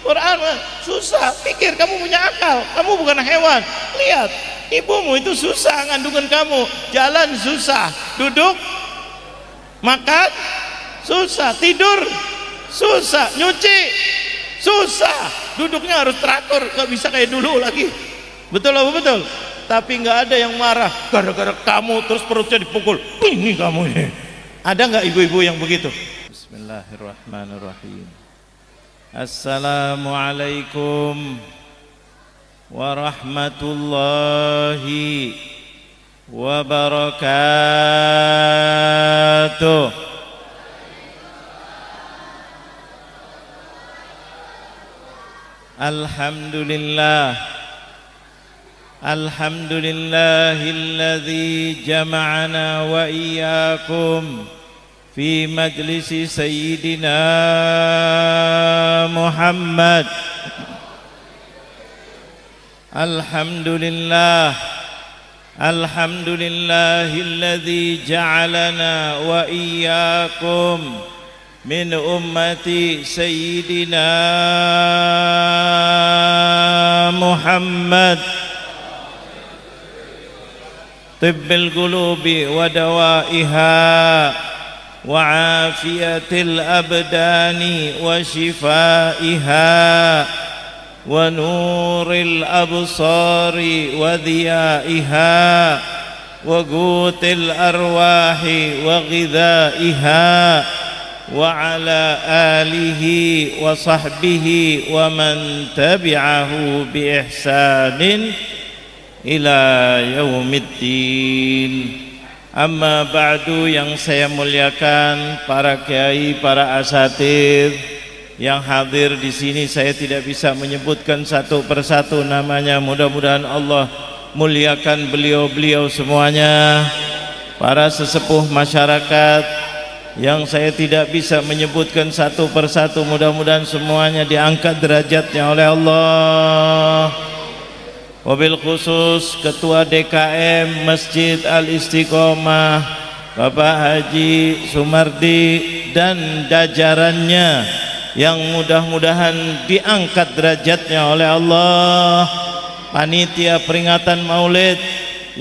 Quran susah. Pikir, kamu punya akal, kamu bukan hewan. Lihat, ibumu itu susah ngandungin kamu, jalan susah, duduk makan susah, tidur susah, nyuci susah, duduknya harus teratur, gak bisa kayak dulu lagi. Betul apa betul? Tapi nggak ada yang marah gara-gara kamu terus perutnya dipukul. Ini kamu ini. Ada nggak ibu-ibu yang begitu? Bismillahirrahmanirrahim. Assalamualaikum warahmatullahi wabarakatuh. Alhamdulillah. Alhamdulillahilladzi jama'ana wa iyyakum fi majlisi sayyidina Muhammad. Alhamdulillah. Alhamdulillahilladzi ja'alana wa iyyakum min ummati sayyidina Muhammad. Tibbil qulubi wa dawaiha wa afiyatil abdani wa shifaiha wa nuril absari wa dhiyaiha wa gutil arwahi wa ghidaiha wa ala alihi wa sahbihi wa man tabi'ahu bi ihsanin ila yaumiddin. Amma ba'du, yang saya muliakan para kiai, para asatidz yang hadir di sini, saya tidak bisa menyebutkan satu persatu namanya. Mudah-mudahan Allah muliakan beliau-beliau semuanya. Para sesepuh masyarakat yang saya tidak bisa menyebutkan satu persatu, mudah-mudahan semuanya diangkat derajatnya oleh Allah. Wabil khusus Ketua DKM Masjid Al-Istiqomah Bapak Haji Sumardi dan jajarannya yang mudah-mudahan diangkat derajatnya oleh Allah. Panitia peringatan Maulid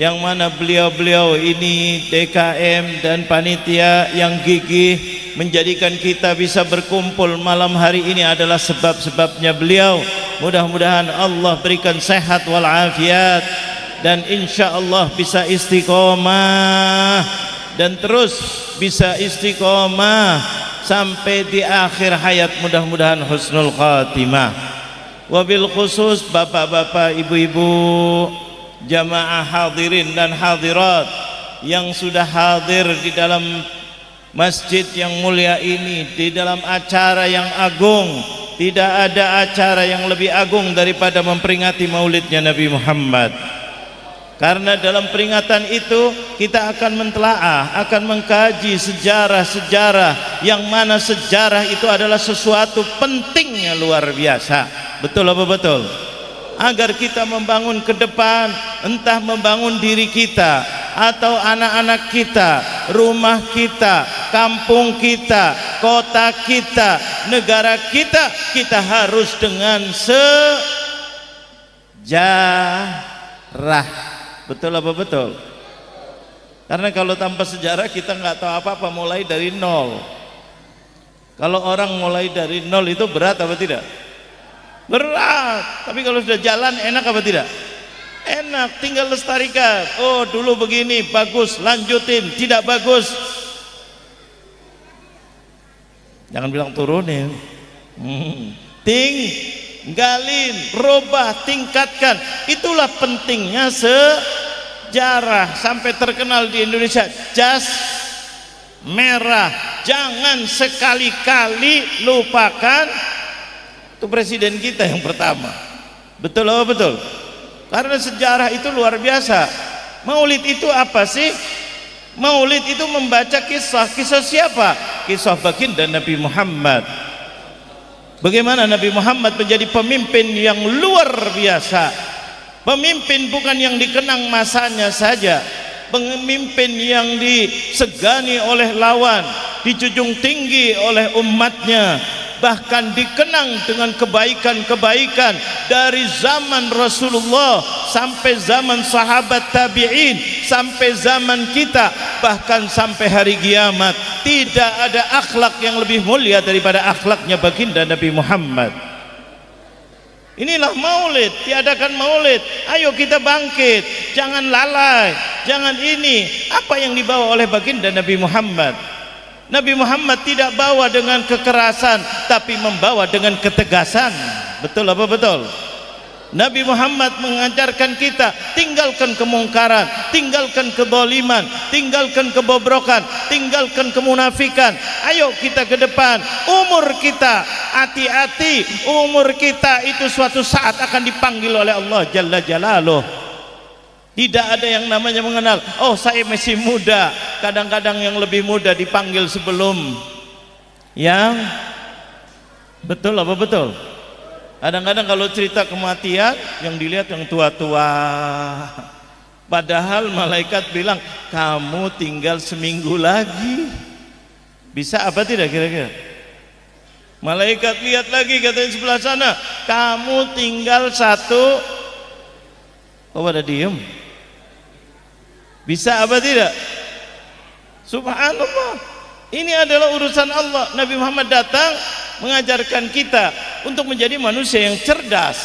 yang mana beliau-beliau ini DKM dan panitia yang gigih menjadikan kita bisa berkumpul malam hari ini adalah sebab-sebabnya beliau. Mudah-mudahan Allah berikan sehat walafiat dan insya Allah bisa istiqomah dan terus bisa istiqomah sampai di akhir hayat, mudah-mudahan husnul khatimah. Wabil khusus bapak-bapak, ibu-ibu, jamaah hadirin dan hadirat yang sudah hadir di dalam masjid yang mulia ini, di dalam acara yang agung. Tidak ada acara yang lebih agung daripada memperingati maulidnya Nabi Muhammad. Karena dalam peringatan itu kita akan mentelaah, akan mengkaji sejarah-sejarah, yang mana sejarah itu adalah sesuatu pentingnya luar biasa. Betul apa betul? Agar kita membangun ke depan, entah membangun diri kita atau anak-anak kita, rumah kita, kampung kita, kota kita, negara kita, kita harus dengan sejarah. Betul apa betul? Karena kalau tanpa sejarah kita nggak tahu apa-apa, mulai dari nol. Kalau orang mulai dari nol itu berat apa tidak? Berat. Tapi kalau sudah jalan enak apa tidak? Enak, tinggal lestarikan. Oh dulu begini, bagus, lanjutin. Tidak bagus, jangan bilang turunin. Tinggalin, robah, tingkatkan. Itulah pentingnya sejarah. Sampai terkenal di Indonesia jas merah. Jangan sekali-kali lupakan itu presiden kita yang pertama. Betul apa betul? Karena sejarah itu luar biasa. Maulid itu apa sih? Maulid itu membaca kisah. Kisah siapa? Kisah baginda Nabi Muhammad. Bagaimana Nabi Muhammad menjadi pemimpin yang luar biasa. Pemimpin bukan yang dikenang masanya saja, pemimpin yang disegani oleh lawan, dijunjung tinggi oleh umatnya, bahkan dikenang dengan kebaikan-kebaikan dari zaman Rasulullah sampai zaman sahabat tabi'in sampai zaman kita, bahkan sampai hari kiamat. Tidak ada akhlak yang lebih mulia daripada akhlaknya baginda Nabi Muhammad. Inilah maulid, tiadakan maulid. Ayo kita bangkit, jangan lalai, jangan ini. Apa yang dibawa oleh baginda Nabi Muhammad? Nabi Muhammad tidak bawa dengan kekerasan, tapi membawa dengan ketegasan. Betul apa betul? Nabi Muhammad mengajarkan kita tinggalkan kemungkaran, tinggalkan kedzaliman, tinggalkan kebobrokan, tinggalkan kemunafikan. Ayo kita ke depan. Umur kita, hati-hati, umur kita itu suatu saat akan dipanggil oleh Allah Jalla Jalaluh. Tidak ada yang namanya mengenal, oh saya masih muda. Kadang-kadang yang lebih muda dipanggil sebelum yang betul apa betul? Kadang-kadang kalau cerita kematian yang dilihat yang tua-tua, padahal malaikat bilang kamu tinggal seminggu lagi. Bisa apa tidak kira-kira? Malaikat lihat lagi, katanya sebelah sana, kamu tinggal satu. Oh pada diem. Bisa apa tidak? Subhanallah, ini adalah urusan Allah. Nabi Muhammad datang mengajarkan kita untuk menjadi manusia yang cerdas.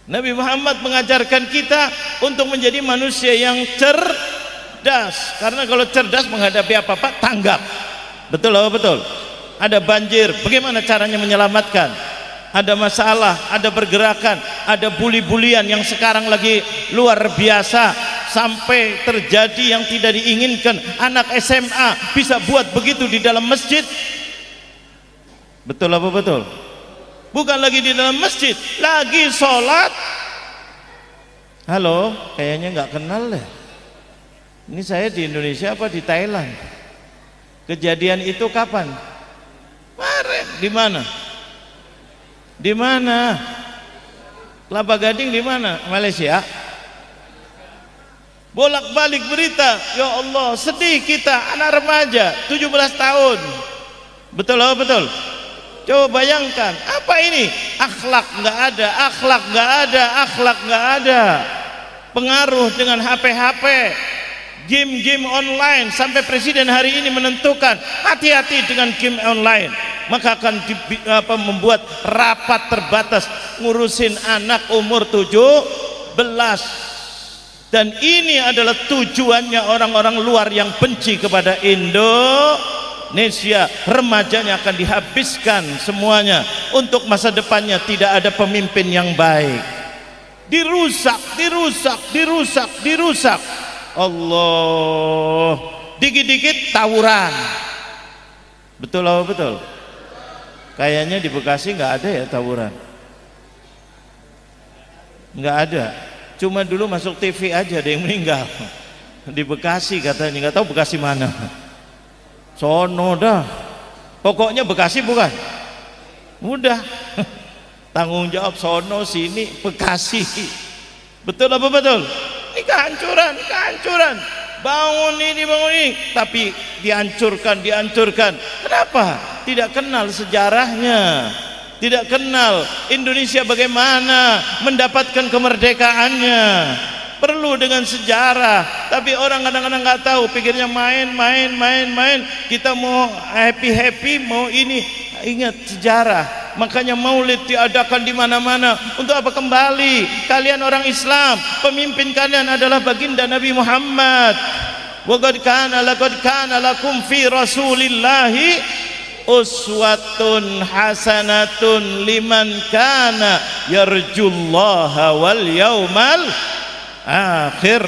Nabi Muhammad mengajarkan kita untuk menjadi manusia yang cerdas. Karena kalau cerdas menghadapi apa-apa tanggap. Betul apa betul? Ada banjir, bagaimana caranya menyelamatkan? Ada masalah, ada pergerakan, ada bully-bulian yang sekarang lagi luar biasa, sampai terjadi yang tidak diinginkan. Anak SMA bisa buat begitu di dalam masjid. Betul apa betul? Bukan lagi di dalam masjid, lagi sholat. Halo, kayaknya nggak kenal deh. Ini saya di Indonesia apa di Thailand? Kejadian itu kapan? Kemarin. Di mana? Di mana? Kelapa Gading di mana? Malaysia. Bolak-balik berita, ya Allah, sedih kita, anak remaja 17 tahun. Betul apa betul? Coba bayangkan, apa ini? Akhlak nggak ada, akhlak nggak ada, akhlak nggak ada. Pengaruh dengan HP-HP, game-game online, sampai presiden hari ini menentukan hati-hati dengan game online. Maka akan membuat rapat terbatas ngurusin anak umur 17. Dan ini adalah tujuannya orang-orang luar yang benci kepada Indonesia. Remajanya akan dihabiskan semuanya. Untuk masa depannya tidak ada pemimpin yang baik. Dirusak, dirusak, dirusak, dirusak. Allah, dikit-dikit tawuran. Betul apa betul? Kayaknya di Bekasi nggak ada ya tawuran. Nggak ada. Cuma dulu masuk TV aja ada yang meninggal di Bekasi katanya, nggak tahu Bekasi mana. Sono dah. Pokoknya Bekasi bukan. Mudah. Tanggung jawab sono sini Bekasi. Betul apa betul? Ini kehancuran, kehancuran. Bangun ini, bangun ini, tapi dihancurkan, dihancurkan. Kenapa? Tidak kenal sejarahnya. Tidak kenal Indonesia bagaimana mendapatkan kemerdekaannya. Perlu dengan sejarah, tapi orang kadang-kadang nggak tahu, pikirnya main. Kita mau happy, mau ini. Ingat sejarah. Makanya maulid diadakan di mana-mana. Untuk apa kembali? Kalian orang Islam, pemimpin kalian adalah baginda Nabi Muhammad. Wa qad kana lakum fi Rasulillahi uswatun hasanatun liman kana yarjullaha wal yaumal akhir.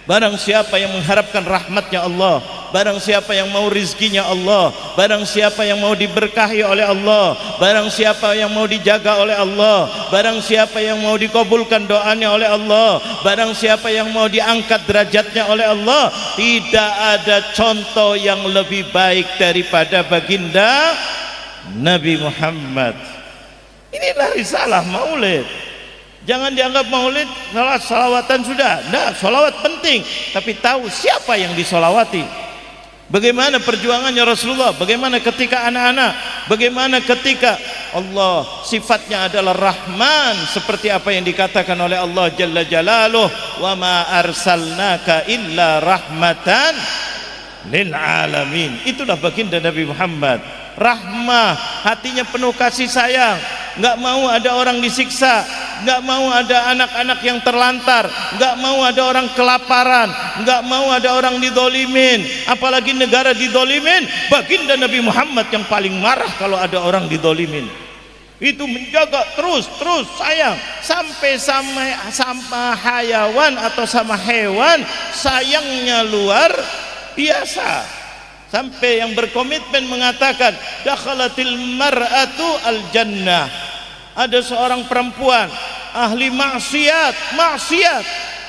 Barang siapa yang mengharapkan rahmatnya Allah, barang siapa yang mau rizkinya Allah, barang siapa yang mau diberkahi oleh Allah, barang siapa yang mau dijaga oleh Allah, barang siapa yang mau dikabulkan doanya oleh Allah, barang siapa yang mau diangkat derajatnya oleh Allah, tidak ada contoh yang lebih baik daripada baginda Nabi Muhammad. Inilah risalah maulid. Jangan dianggap maulid salawatan sudah. Nah, salawat penting, tapi tahu siapa yang disolawati. Bagaimana perjuangannya Rasulullah, bagaimana ketika anak-anak Bagaimana ketika Allah sifatnya adalah Rahman, seperti apa yang dikatakan oleh Allah Jalla Jalaluh, wa ma arsalnaka illa rahmatan lil alamin. Itulah baginda Nabi Muhammad, rahmah, hatinya penuh kasih sayang, nggak mau ada orang disiksa, nggak mau ada anak-anak yang terlantar, nggak mau ada orang kelaparan, nggak mau ada orang didolimin, apalagi negara didolimin. Baginda Nabi Muhammad yang paling marah kalau ada orang didolimin. Itu menjaga terus sayang, sampai sama hayawan atau sama hewan sayangnya luar biasa, sampai yang berkomitmen mengatakan dakhalatil mar'atu al jannah. Ada seorang perempuan ahli maksiat,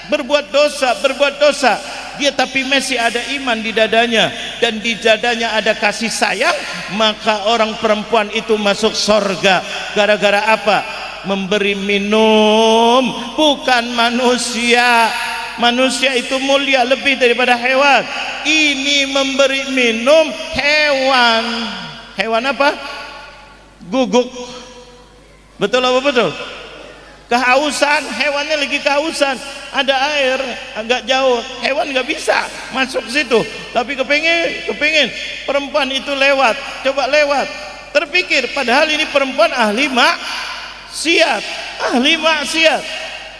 berbuat dosa, dia tapi masih ada iman di dadanya, dan di dadanya ada kasih sayang, maka orang perempuan itu masuk sorga. Gara-gara apa? Memberi minum bukan manusia. Manusia itu mulia lebih daripada hewan. Ini memberi minum hewan. Hewan apa? Guguk. Betul apa betul? Kehausan, hewannya lagi kehausan, ada air agak jauh, hewan nggak bisa masuk situ, tapi kepingin perempuan itu lewat, coba lewat, terpikir padahal ini perempuan ahli maksiat,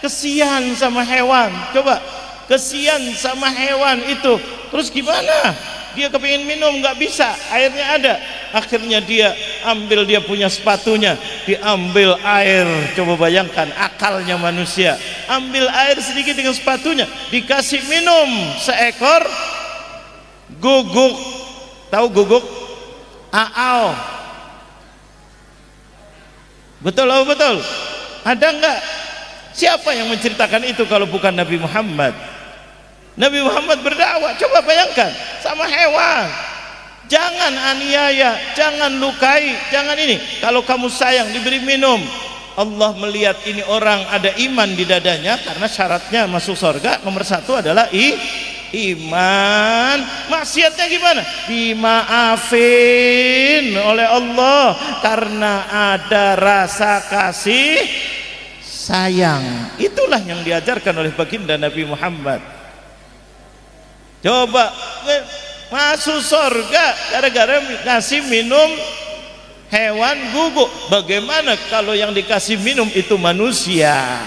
kesian sama hewan, coba kesian sama hewan itu. Terus gimana? Dia kepingin minum nggak bisa, airnya ada. Akhirnya dia ambil, dia punya sepatunya, diambil air. Coba bayangkan akalnya manusia, ambil air sedikit dengan sepatunya, dikasih minum seekor guguk. Tahu guguk? Aau. Betul atau betul? Ada enggak? Siapa yang menceritakan itu kalau bukan Nabi Muhammad? Nabi Muhammad berdakwah, coba bayangkan, sama hewan. Jangan aniaya, jangan lukai, jangan ini. Kalau kamu sayang diberi minum, Allah melihat ini orang ada iman di dadanya, karena syaratnya masuk surga nomor satu adalah iman. Maksiatnya gimana? Dimaafin oleh Allah karena ada rasa kasih sayang. Itulah yang diajarkan oleh baginda Nabi Muhammad. Coba masuk surga gara-gara ngasih minum hewan guguk. Bagaimana kalau yang dikasih minum itu manusia?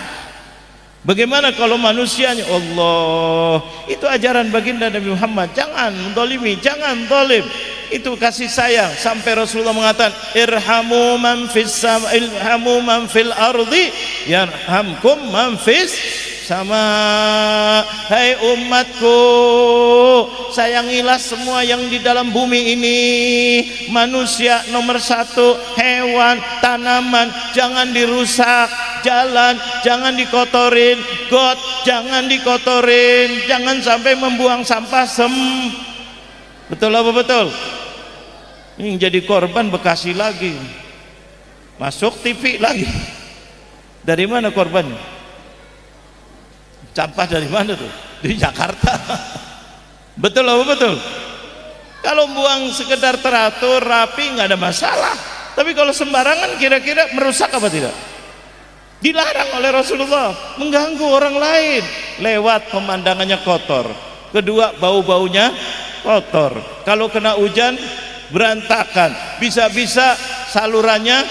Bagaimana kalau manusianya? Allah, itu ajaran baginda Nabi Muhammad. Jangan mendolimi, jangan dolim. Itu kasih sayang, sampai Rasulullah mengatakan irhamu man fil ardi yarhamkum man fis sama. Hai umatku, sayangilah semua yang di dalam bumi ini. Manusia nomor satu, hewan, tanaman jangan dirusak, jalan jangan dikotorin, got jangan dikotorin, jangan sampai membuang sampah betul apa betul? Ini jadi korban Bekasi lagi, masuk TV lagi. Dari mana korbannya? Sampah dari mana tuh? Di Jakarta. Betul apa betul? Kalau buang sekedar teratur, rapi, nggak ada masalah. Tapi kalau sembarangan, kira-kira merusak apa tidak? Dilarang oleh Rasulullah, mengganggu orang lain. Lewat, pemandangannya kotor. Kedua, bau-baunya kotor. Kalau kena hujan, berantakan. Bisa-bisa salurannya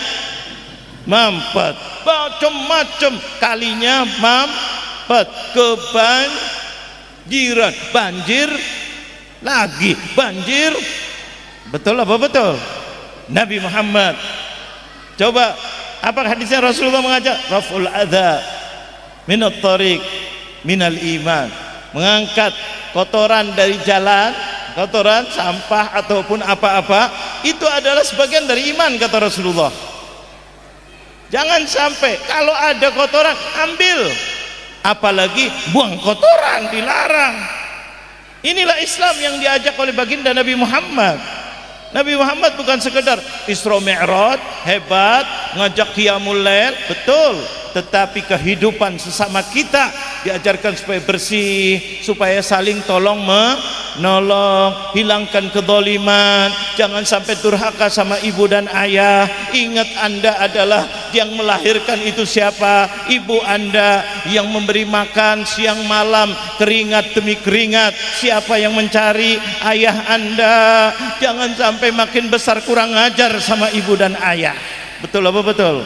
mampet. Macam-macam, kalinya mampet. Kebanjiran, banjir lagi, banjir. Betul apa betul? Nabi Muhammad, coba apa hadisnya Rasulullah mengajak? Raf'ul adha minat tariq minal iman. Mengangkat kotoran dari jalan, kotoran, sampah ataupun apa-apa, itu adalah sebagian dari iman, kata Rasulullah. Jangan sampai kalau ada kotoran ambil, apalagi buang kotoran, dilarang. Inilah Islam yang diajak oleh baginda Nabi Muhammad. Nabi Muhammad bukan sekedar Isra Mi'raj, hebat, ngajak qiyamul lail, betul, tetapi kehidupan sesama kita diajarkan supaya bersih, supaya saling tolong menolong, hilangkan kedoliman, jangan sampai durhaka sama ibu dan ayah. Ingat Anda adalah yang melahirkan itu siapa? Ibu Anda yang memberi makan siang malam, keringat demi keringat. Siapa yang mencari? Ayah Anda. Jangan sampai makin besar kurang ajar sama ibu dan ayah. Betul apa betul?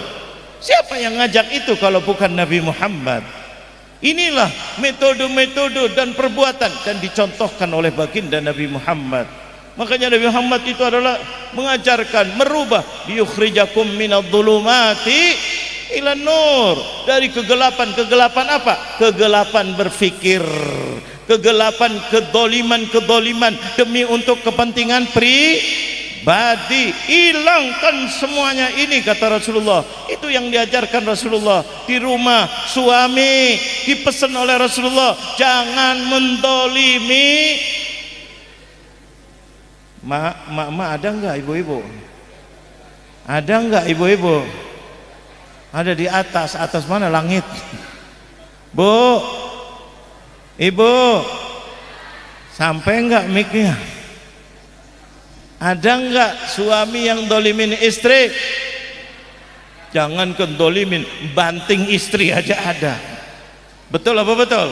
Siapa yang ngajak itu kalau bukan Nabi Muhammad? Inilah metode-metode dan perbuatan dan dicontohkan oleh baginda Nabi Muhammad. Makanya Nabi Muhammad itu adalah mengajarkan, merubah, liyukhrijakum minadh-dhulumati ila nur, dari kegelapan. Kegelapan apa? Kegelapan berfikir, kegelapan kedoliman demi untuk kepentingan pribadi. Hilangkan semuanya ini, kata Rasulullah. Itu yang diajarkan Rasulullah di rumah. Suami dipesan oleh Rasulullah, jangan mendolimi. Mak ada enggak ibu-ibu? Ada enggak ibu-ibu? Ada di atas mana langit? Bu, ibu, sampai enggak mic-nya? Ada enggak suami yang dolimin istri? Jangan kendolimin, banting istri aja ada. Betul apa betul?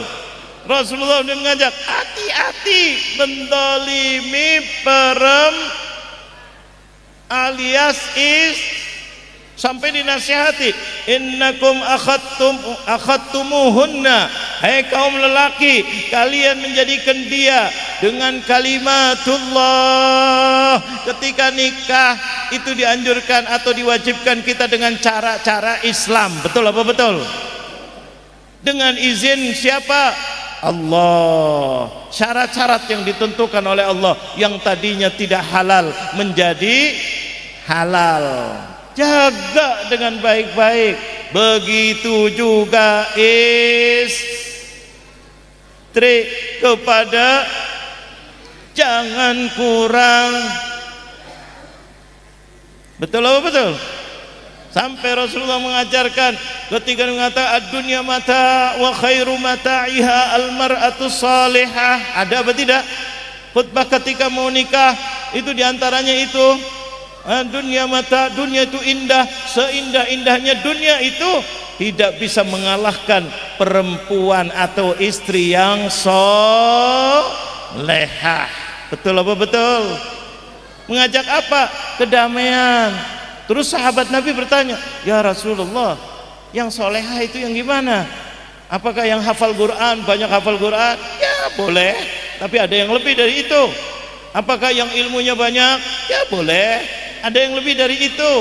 Rasulullah mengajak hati-hati mendolimi alias sampai dinasihati, innakum akhadtumuhunna, hai kaum lelaki, kalian menjadikan dia dengan kalimatullah. Ketika nikah itu dianjurkan atau diwajibkan kita dengan cara-cara Islam. Betul apa betul? Dengan izin siapa? Allah. Syarat-syarat yang ditentukan oleh Allah yang tadinya tidak halal menjadi halal. Jaga dengan baik-baik. Begitu juga istri kepada, jangan kurang. Betul apa betul? Sampai Rasulullah mengajarkan ketika mengatakan ad-dunya mata wa khairu mata'iha al-mar'atu salihah. Ada apa tidak? Khutbah ketika mau nikah itu diantaranya itu, dunia mata, dunia itu indah, seindah-indahnya dunia itu tidak bisa mengalahkan perempuan atau istri yang solehah. Betul apa betul? Mengajak apa? Kedamaian. Terus sahabat Nabi bertanya, ya Rasulullah, yang solehah itu yang gimana? Apakah yang hafal Quran, banyak hafal Quran? Ya boleh, tapi ada yang lebih dari itu. Apakah yang ilmunya banyak? Ya boleh, ada yang lebih dari itu.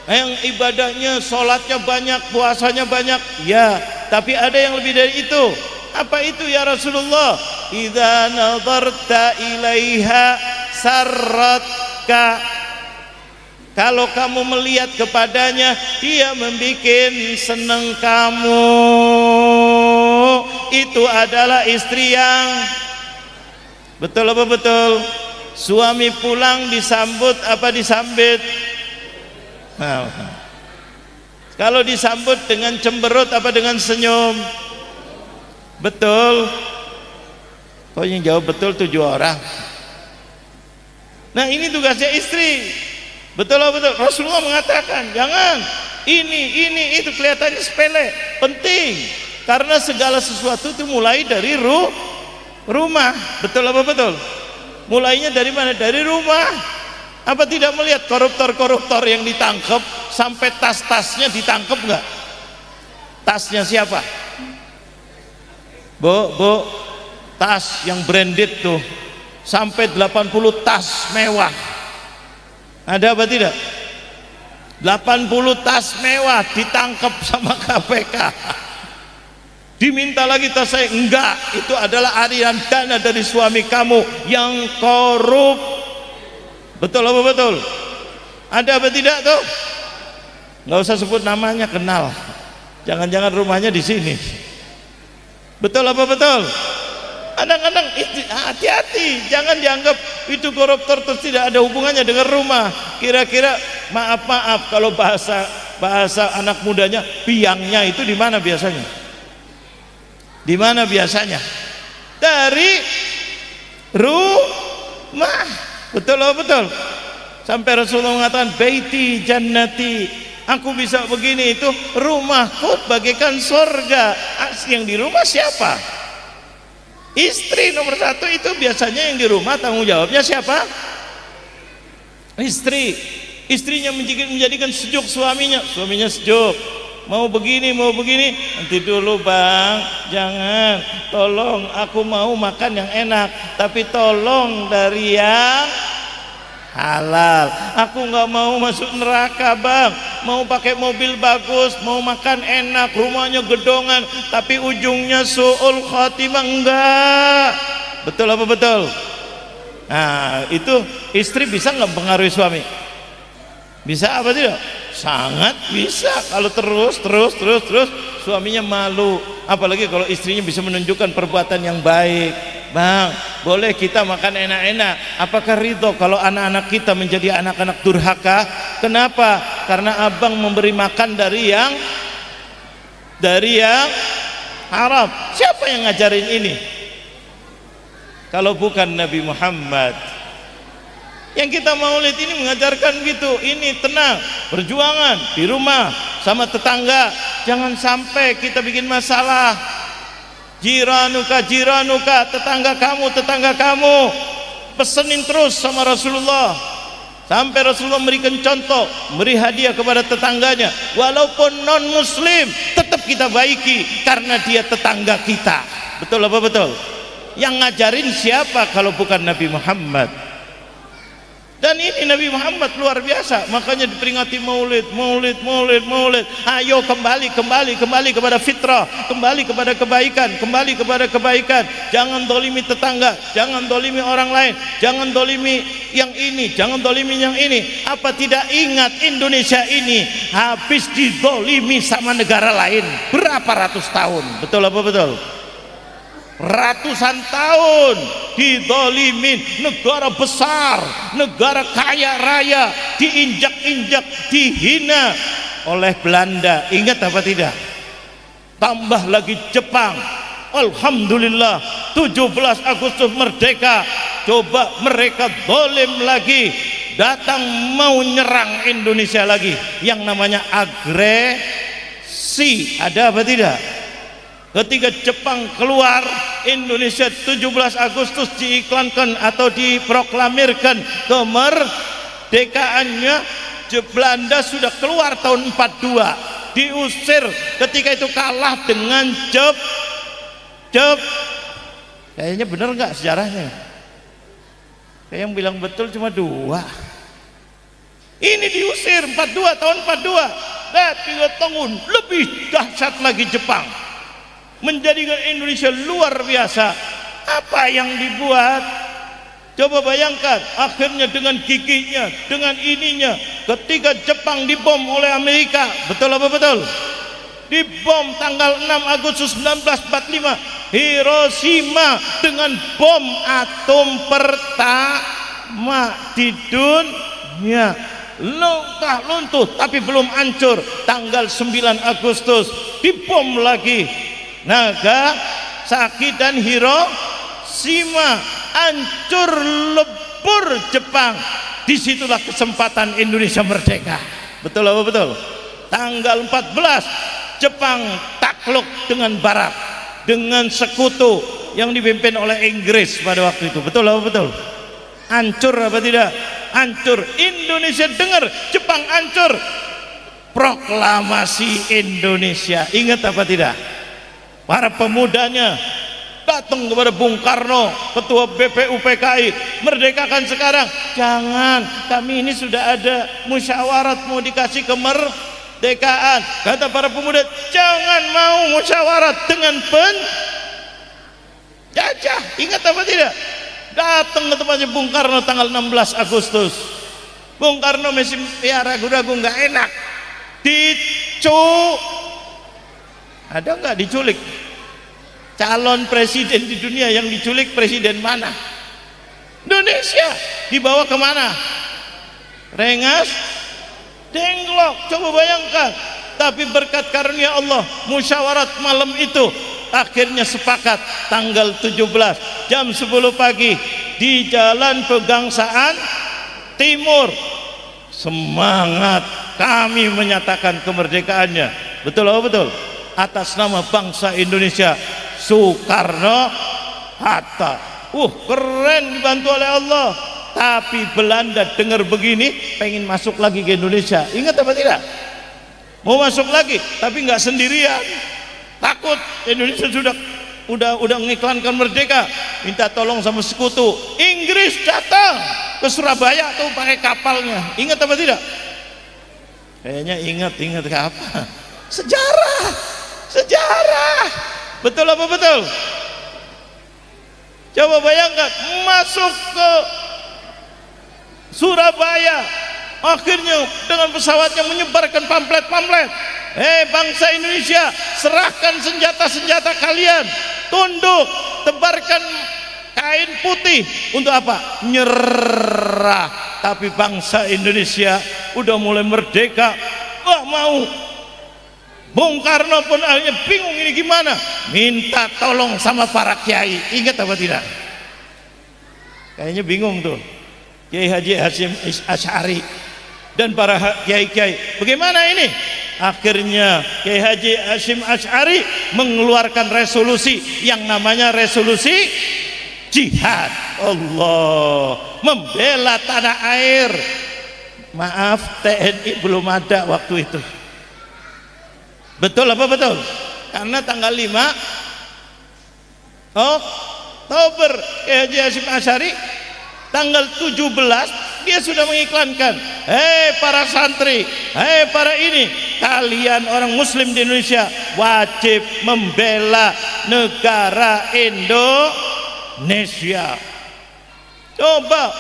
Yang ibadahnya, sholatnya banyak, puasanya banyak, ya, tapi ada yang lebih dari itu. Apa itu ya Rasulullah? Idza nadarta ilaiha sarratka, kalau kamu melihat kepadanya, dia membuat senang kamu. Itu adalah istri yang betul apa betul? Suami pulang disambut apa disambit? Nah, kalau disambut dengan cemberut apa dengan senyum? Betul. Kok yang jawab betul 7 orang? Nah, ini tugasnya istri. Betul apa betul? Rasulullah mengatakan jangan ini itu kelihatannya sepele, penting, karena segala sesuatu itu mulai dari rumah. Betul apa betul? Mulainya dari mana? Dari rumah. Apa tidak melihat koruptor-koruptor yang ditangkap sampai tas-tasnya ditangkap enggak? Tasnya siapa? Bu, tas yang branded tuh sampai 80 tas mewah. Ada apa tidak? 80 tas mewah ditangkap sama KPK. Diminta lagi tas saya, enggak, itu adalah aliran dana dari suami kamu yang korup. Betul apa betul? Ada apa tidak tuh? Nggak usah sebut namanya, kenal. Jangan-jangan rumahnya di sini. Betul apa betul? Kadang-kadang hati-hati, jangan dianggap itu koruptor terus tidak ada hubungannya dengan rumah. Kira-kira maaf kalau bahasa anak mudanya, biangnya itu di mana biasanya? Di mana biasanya? Dari rumah. Betul loh, betul. Sampai Rasulullah mengatakan baiti jannati, aku bisa begini, itu rumahku bagaikan surga. Yang di rumah siapa? Istri nomor satu. Itu biasanya yang di rumah tanggung jawabnya siapa? Istri. Istrinya menjadikan sejuk suaminya, suaminya sejuk. Mau begini, nanti dulu bang, jangan, tolong, aku mau makan yang enak, tapi tolong dari yang halal. Aku nggak mau masuk neraka bang, mau pakai mobil bagus, mau makan enak, rumahnya gedongan, tapi ujungnya su'ul khotimah, enggak. Betul apa betul? Nah itu istri bisa nggak mempengaruhi suami? Bisa apa tidak? Sangat bisa. Kalau terus suaminya malu. Apalagi kalau istrinya bisa menunjukkan perbuatan yang baik. Bang, boleh kita makan enak-enak. Apakah ridho kalau anak-anak kita menjadi anak-anak durhaka? Kenapa? Karena abang memberi makan dari yang haram. Siapa yang ngajarin ini? Kalau bukan Nabi Muhammad. Yang kita maulid ini mengajarkan gitu. Ini tenang, perjuangan di rumah sama tetangga. Jangan sampai kita bikin masalah. Jiranuka, tetangga kamu pesenin terus sama Rasulullah. Sampai Rasulullah memberikan contoh, memberi hadiah kepada tetangganya. Walaupun non muslim, tetap kita baiki karena dia tetangga kita. Betul apa betul? Yang ngajarin siapa kalau bukan Nabi Muhammad? Dan ini Nabi Muhammad luar biasa. Makanya diperingati maulid. Ayo kembali kepada fitrah, kembali kepada kebaikan, jangan dolimi tetangga, jangan dolimi orang lain, jangan dolimi yang ini, jangan dolimi yang ini. Apa tidak ingat Indonesia ini habis didolimi sama negara lain berapa ratus tahun? Betul apa betul? Ratusan tahun didolimin, negara besar, negara kaya raya, diinjak-injak, dihina oleh Belanda. Ingat apa tidak? Tambah lagi Jepang. Alhamdulillah 17 Agustus merdeka. Coba mereka dolim lagi, datang mau nyerang Indonesia lagi. Yang namanya agresi. Ada apa tidak? Ketika Jepang keluar, Indonesia 17 Agustus diiklankan atau diproklamirkan kemerdekaannya. Belanda sudah keluar tahun 42, diusir. Ketika itu kalah dengan kayaknya bener nggak sejarahnya? Kayak yang bilang betul cuma 2. Ini diusir 42, tahun 42. Dan 3 tahun lebih dahsyat lagi Jepang, menjadikan Indonesia luar biasa. Apa yang dibuat? Coba bayangkan, akhirnya dengan giginya, dengan ininya, ketika Jepang dibom oleh Amerika. Betul apa betul? Dibom tanggal 6 Agustus 1945 Hiroshima dengan bom atom pertama di dunia. Luntah luntuh tapi belum hancur. Tanggal 9 Agustus dibom lagi Nagasaki dan Hiroshima, hancur lebur Jepang. Disitulah kesempatan Indonesia merdeka. Betul apa betul? Tanggal 14 Jepang takluk dengan Barat, dengan sekutu yang dipimpin oleh Inggris pada waktu itu. Betul apa betul? Hancur apa tidak? Hancur. Indonesia dengar Jepang hancur, proklamasi Indonesia. Ingat apa tidak? Para pemudanya datang kepada Bung Karno, ketua BPUPKI, merdekakan sekarang. Jangan, kami ini sudah ada musyawarat mau dikasih kemerdekaan. Kata para pemuda, jangan mau musyawarat dengan penjajah. Ingat apa tidak? Datang ke tempatnya Bung Karno tanggal 16 Agustus. Bung Karno masih ya ragu-ragu, nggak enak. Ada nggak diculik? Calon presiden di dunia yang diculik presiden mana? Indonesia. Dibawa kemana? Rengas Dengklok. Coba bayangkan. Tapi berkat karunia Allah, musyawarat malam itu akhirnya sepakat tanggal 17 jam 10 pagi di Jalan Pegangsaan Timur. Semangat kami menyatakan kemerdekaannya. Betul apa betul? Atas nama bangsa Indonesia, Soekarno Hatta. Keren, dibantu oleh Allah. Tapi Belanda dengar begini, pengen masuk lagi ke Indonesia. Ingat apa tidak? Mau masuk lagi, tapi nggak sendirian. Takut Indonesia udah mengiklankan merdeka, minta tolong sama sekutu. Inggris datang ke Surabaya tuh pakai kapalnya. Ingat apa tidak? Kayaknya ingat ke apa? Sejarah. Betul apa betul? Coba bayangkan, masuk ke Surabaya, akhirnya dengan pesawatnya menyebarkan pamflet-pamflet. Bangsa Indonesia, serahkan senjata-senjata kalian, tunduk, tebarkan kain putih. Untuk apa? Nyerah. Tapi bangsa Indonesia udah mulai merdeka, mau. Bung Karno pun akhirnya bingung ini gimana, minta tolong sama para kiai. Ingat apa tidak? Kayaknya bingung tuh Kiai Haji Hasyim Asy'ari dan para kiai-kiai. Bagaimana ini? Akhirnya Kiai Haji Hasyim Asy'ari mengeluarkan resolusi yang namanya resolusi jihad. Allah, membela tanah air. Maaf, TNI belum ada waktu itu. Betul apa betul? Karena tanggal 5 Oktober Kiai Haji Hasyim Asy'ari, tanggal 17 dia sudah mengiklankan, para santri, para ini, kalian orang muslim di Indonesia wajib membela negara Indonesia. Coba,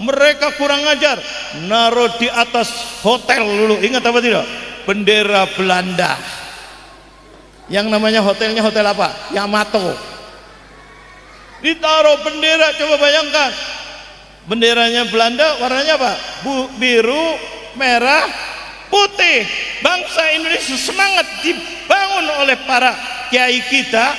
mereka kurang ajar, naruh di atas hotel dulu. Ingat apa tidak? Bendera Belanda. Yang namanya hotelnya hotel apa? Yamato. Ditaruh bendera, coba bayangkan. Benderanya Belanda warnanya apa? Biru, merah, putih. Bangsa Indonesia semangat dibangun oleh para kiai kita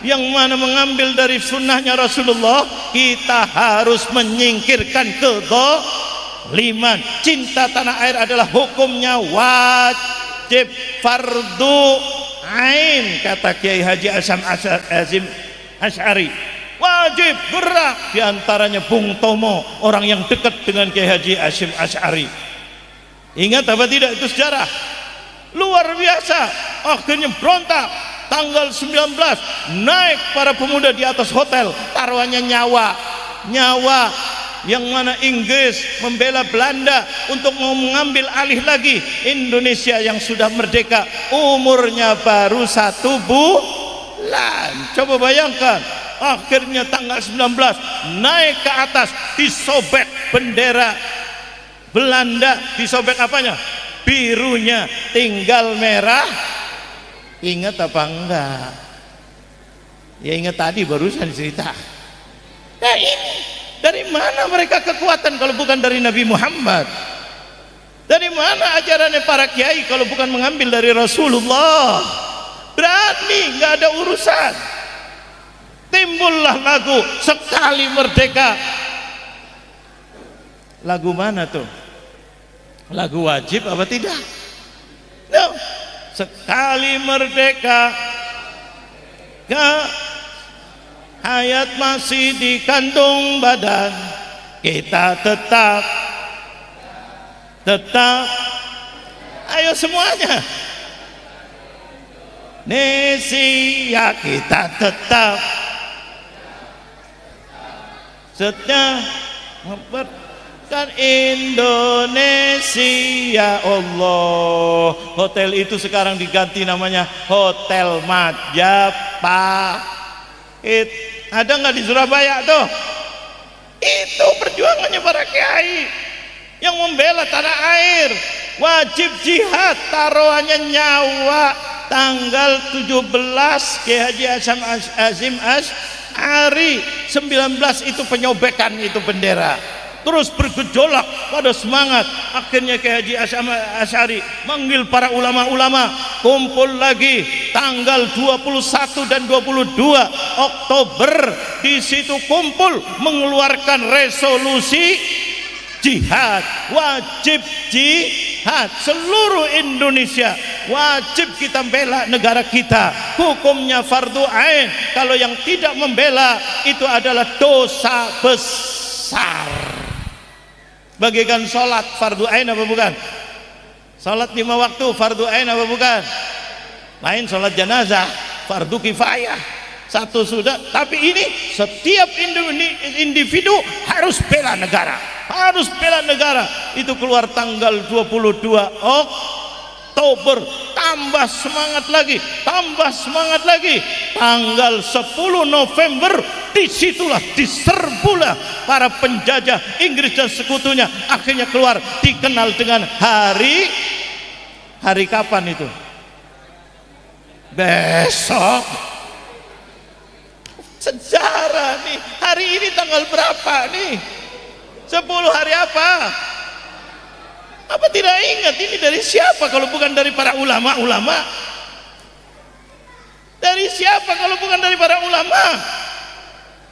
yang mana mengambil dari sunnahnya Rasulullah. Kita harus menyingkirkan kezaliman. Cinta tanah air adalah hukumnya wajib, fardu ain, kata Kiai Haji Hasyim Asy'ari. Wajib gerak, diantaranya Bung Tomo, orang yang dekat dengan Kiai Haji Hasyim Asy'ari. Ingat apa tidak? Itu sejarah luar biasa. Akhirnya berontak, tanggal 19 naik para pemuda di atas hotel, taruhannya nyawa. Yang mana Inggris membela Belanda untuk mau mengambil alih lagi Indonesia yang sudah merdeka, umurnya baru 1 bulan. Coba bayangkan, akhirnya tanggal 19 naik ke atas, disobek bendera Belanda. Disobek apanya? Birunya, tinggal merah. Ingat apa enggak? Ya ingat tadi barusan cerita. Nah ini, dari mana mereka kekuatan kalau bukan dari Nabi Muhammad? Dari mana ajarannya para kiai kalau bukan mengambil dari Rasulullah? Berani, nggak ada urusan. Timbullah lagu Sekali Merdeka. Lagu mana tuh? Lagu wajib apa tidak? No. Sekali merdeka, hayat masih di kandung badan, kita tetap. Ayo semuanya, Indonesia kita tetap setia mempertahankan Indonesia. Allah, hotel itu sekarang diganti namanya Hotel Majapahit. Ada nggak di Surabaya tuh? Itu perjuangannya para kiai yang membela tanah air. Wajib jihad, taruhannya nyawa. Tanggal 17 Kiai Haji Hasyim Asy'ari 19 itu penyobekan itu bendera. Terus bergejolak pada semangat. Akhirnya Kiai Haji Hasyim Asy'ari manggil para ulama-ulama, kumpul lagi tanggal 21 dan 22 Oktober. Di situ kumpul mengeluarkan resolusi jihad, wajib jihad. Seluruh Indonesia wajib kita bela negara kita. Hukumnya fardu ain. Kalau yang tidak membela itu adalah dosa besar. Bagikan sholat fardu ain apa bukan? Sholat 5 waktu fardu ain apa bukan? Lain sholat jenazah fardu kifayah, satu sudah. Tapi ini setiap individu harus bela negara, harus bela negara. Itu keluar tanggal 22 Oktober. Tambah semangat lagi, tambah semangat lagi. Tanggal 10 November disitulah diserbulah para penjajah Inggris dan sekutunya. Akhirnya keluar dikenal dengan hari kapan itu? Besok. Sejarah nih. Hari ini tanggal berapa nih? 10 hari apa? Apa tidak ingat ini dari siapa kalau bukan dari para ulama-ulama? Dari siapa kalau bukan dari para ulama?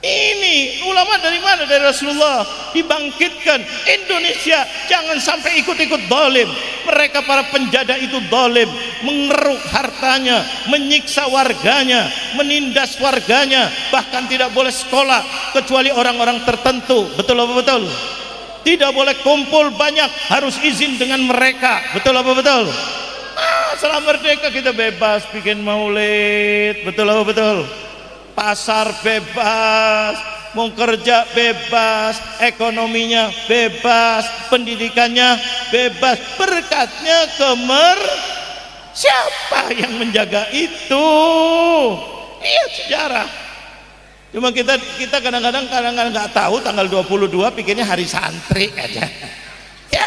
Ini ulama dari mana? Dari Rasulullah. Dibangkitkan Indonesia, jangan sampai ikut-ikut dolim. Mereka para penjajah itu dolim, mengeruk hartanya, menyiksa warganya, menindas warganya, bahkan tidak boleh sekolah kecuali orang-orang tertentu. Betul apa betul? Tidak boleh kumpul banyak, harus izin dengan mereka. Betul apa betul? Setelah merdeka kita bebas bikin maulid. Betul apa betul? Pasar bebas, mau kerja bebas, ekonominya bebas, pendidikannya bebas. Berkatnya siapa yang menjaga itu? Lihat sejarah. Cuma kita kadang-kadang nggak tahu tanggal 22 pikirnya hari santri aja. Ya,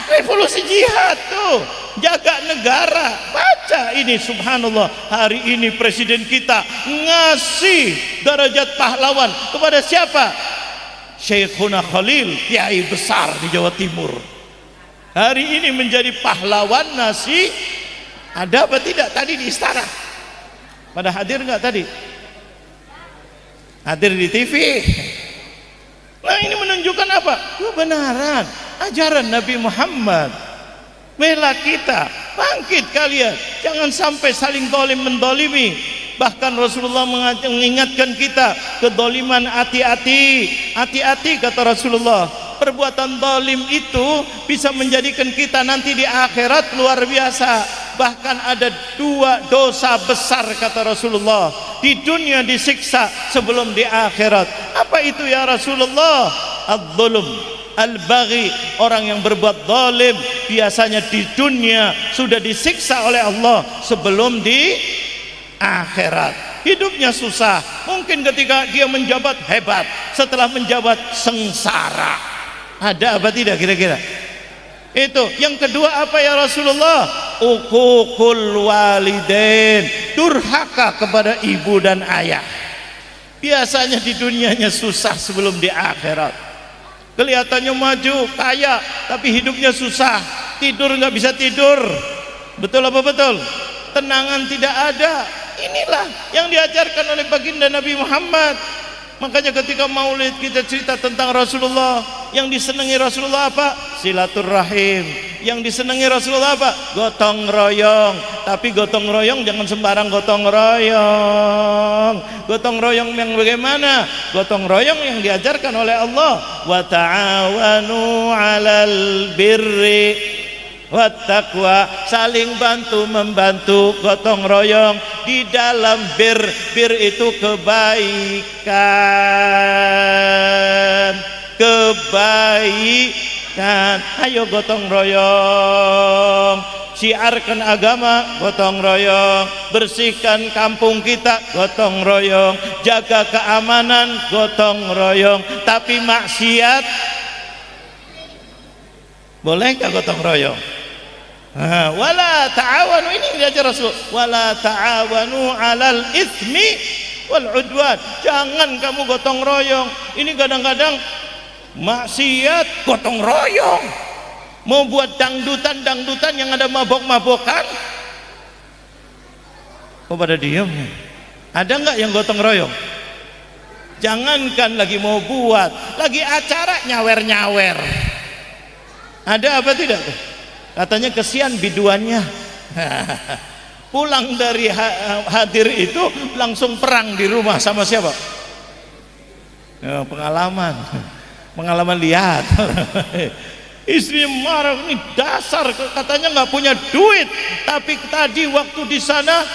revolusi jihad tuh, jaga negara. Baca ini, subhanallah, hari ini presiden kita ngasih derajat pahlawan kepada siapa? Syekhuna Khalil, kiai besar di Jawa Timur. Hari ini menjadi pahlawan nasi. Ada apa tidak tadi di istana? Pada hadir nggak tadi? Hadir di TV. Nah, ini menunjukkan apa? Kebenaran ajaran Nabi Muhammad. Bela kita, bangkit kalian, jangan sampai saling dolim mendolimi. Bahkan Rasulullah mengingatkan kita, kedoliman hati-hati, hati-hati kata Rasulullah. Perbuatan dolim itu bisa menjadikan kita nanti di akhirat luar biasa. Bahkan ada 2 dosa besar kata Rasulullah. Di dunia disiksa sebelum di akhirat. Apa itu ya Rasulullah? Adz-dzulm, al-baghi, orang yang berbuat zalim biasanya di dunia sudah disiksa oleh Allah sebelum di akhirat. Hidupnya susah, mungkin ketika dia menjabat hebat, setelah menjabat sengsara. Ada apa tidak kira-kira? Itu. Yang kedua apa ya Rasulullah? Uququl walidain, durhaka kepada ibu dan ayah. Biasanya di dunianya susah sebelum di akhirat. Kelihatannya maju, kaya, tapi hidupnya susah. Tidur nggak bisa tidur. Betul apa betul? Tenangan tidak ada. Inilah yang diajarkan oleh baginda Nabi Muhammad. Makanya ketika maulid kita cerita tentang Rasulullah. Yang disenangi Rasulullah apa? Silaturahim. Yang disenangi Rasulullah apa? Gotong royong. Tapi gotong royong jangan sembarang gotong royong. Gotong royong yang bagaimana? Gotong royong yang diajarkan oleh Allah. Wa ta'awanu 'alal birri wat taqwa, saling bantu membantu, gotong royong di dalam bir itu kebaikan. Ayo gotong royong, siarkan agama, gotong royong, bersihkan kampung kita, gotong royong, jaga keamanan, gotong royong. Tapi maksiat boleh nggak gotong royong? Wala ta'awanu, ini diajar Rasul, wala ta'awanu 'alal itsmi wal 'udwan. Jangan kamu gotong royong. Ini kadang-kadang maksiat gotong royong. Mau buat dangdutan yang ada mabok-mabokan, Kok pada diem? Ada nggak yang gotong royong? Jangankan lagi mau buat, lagi acara nyawer-nyawer. Ada apa tidak tuh? Katanya kesian biduannya. Pulang dari hadir itu langsung perang di rumah sama siapa? Ya, pengalaman lihat. Istri marah, ini dasar katanya nggak punya duit, tapi tadi waktu di sana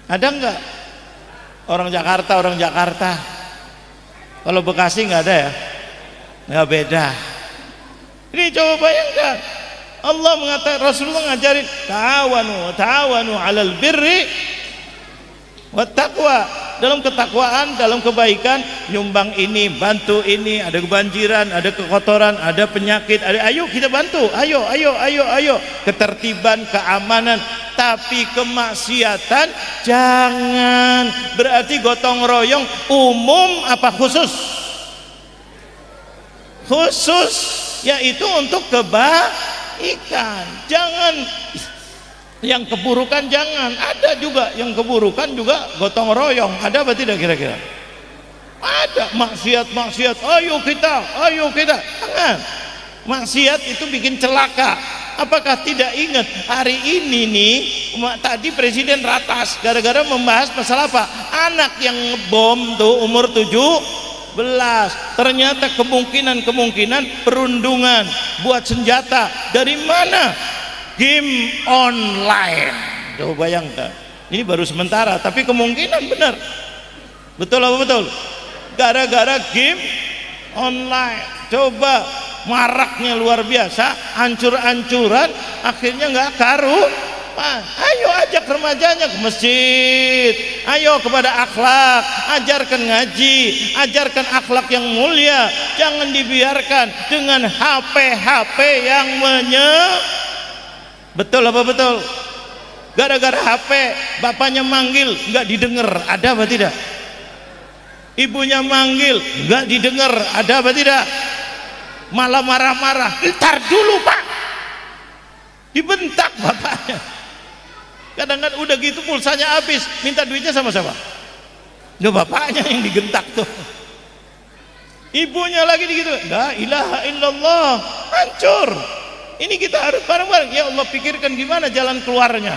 ada nggak orang Jakarta? Kalau Bekasi nggak ada ya, nggak beda. Ini coba bayangkan, Allah mengatakan, Rasulullah ngajarin ta'awanu 'alal birri wat taqwa. Dalam ketakwaan, dalam kebaikan, nyumbang ini, bantu ini, ada kebanjiran, ada kekotoran, ada penyakit, ayo kita bantu, ayo, ketertiban, keamanan. Tapi kemaksiatan jangan. Berarti gotong royong umum apa khusus? Khusus, yaitu untuk kebaikan. Jangan yang keburukan, jangan. Ada juga yang keburukan juga gotong royong. Ada apa tidak kira-kira? Ada maksiat. Ayo kita. Jangan. Maksiat itu bikin celaka. Apakah tidak ingat hari ini nih tadi Presiden ratas gara-gara membahas masalah apa? Anak yang ngebom tuh umur 17. Ternyata kemungkinan perundungan buat senjata dari mana? Game online. Coba bayangkan, ini baru sementara tapi kemungkinan benar. Betul apa betul? Gara-gara game online. Coba maraknya luar biasa, hancur-hancuran, akhirnya nggak karuan. Ayo ajak remajanya ke masjid, ayo kepada akhlak, ajarkan ngaji, ajarkan akhlak yang mulia. Jangan dibiarkan dengan HP yang Betul apa betul? Gara-gara HP bapaknya manggil nggak didengar, ada apa tidak? Ibunya manggil nggak didengar, ada apa tidak? Malah marah-marah, ntar dulu pak, dibentak bapaknya. Kadang-kadang udah gitu pulsanya habis, minta duitnya sama siapa? Duh, bapaknya yang digentak tuh. Ibunya lagi gitu, la ilaha illallah, hancur. Ini kita harus bareng-bareng. Ya Allah, pikirkan gimana jalan keluarnya.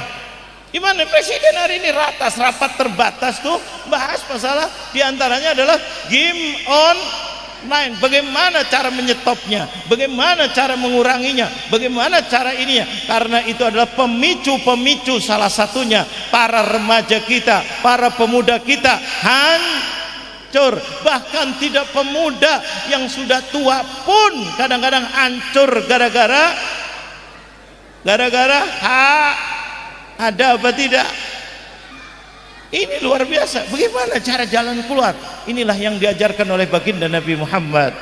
Gimana Presiden hari ini rapat terbatas tuh bahas masalah diantaranya adalah game online. Bagaimana cara menyetopnya, bagaimana cara menguranginya, bagaimana cara ininya. Karena itu adalah pemicu salah satunya para remaja kita, para pemuda kita hancur. Bahkan tidak pemuda yang sudah tua pun kadang-kadang hancur gara-gara ada apa tidak? Ini luar biasa. Bagaimana cara jalan keluar? Inilah yang diajarkan oleh baginda Nabi Muhammad.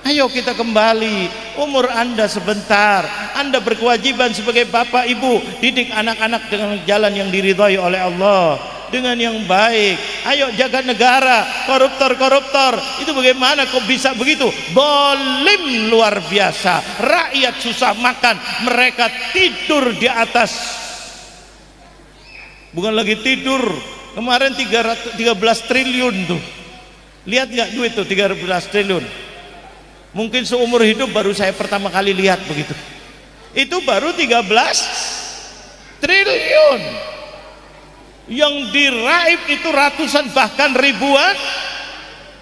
Ayo kita kembali. Umur Anda sebentar. Anda berkewajiban sebagai bapak ibu, didik anak-anak dengan jalan yang diridhai oleh Allah, dengan yang baik. Ayo jaga negara. Koruptor itu bagaimana kok bisa begitu? Zalim luar biasa. Rakyat susah makan, mereka tidur di atas. Bukan lagi tidur, kemarin 13 triliun tuh. Lihat nggak duit tuh 13 triliun? Mungkin seumur hidup baru saya pertama kali lihat begitu. Itu baru 13 triliun. Yang diraib itu ratusan bahkan ribuan.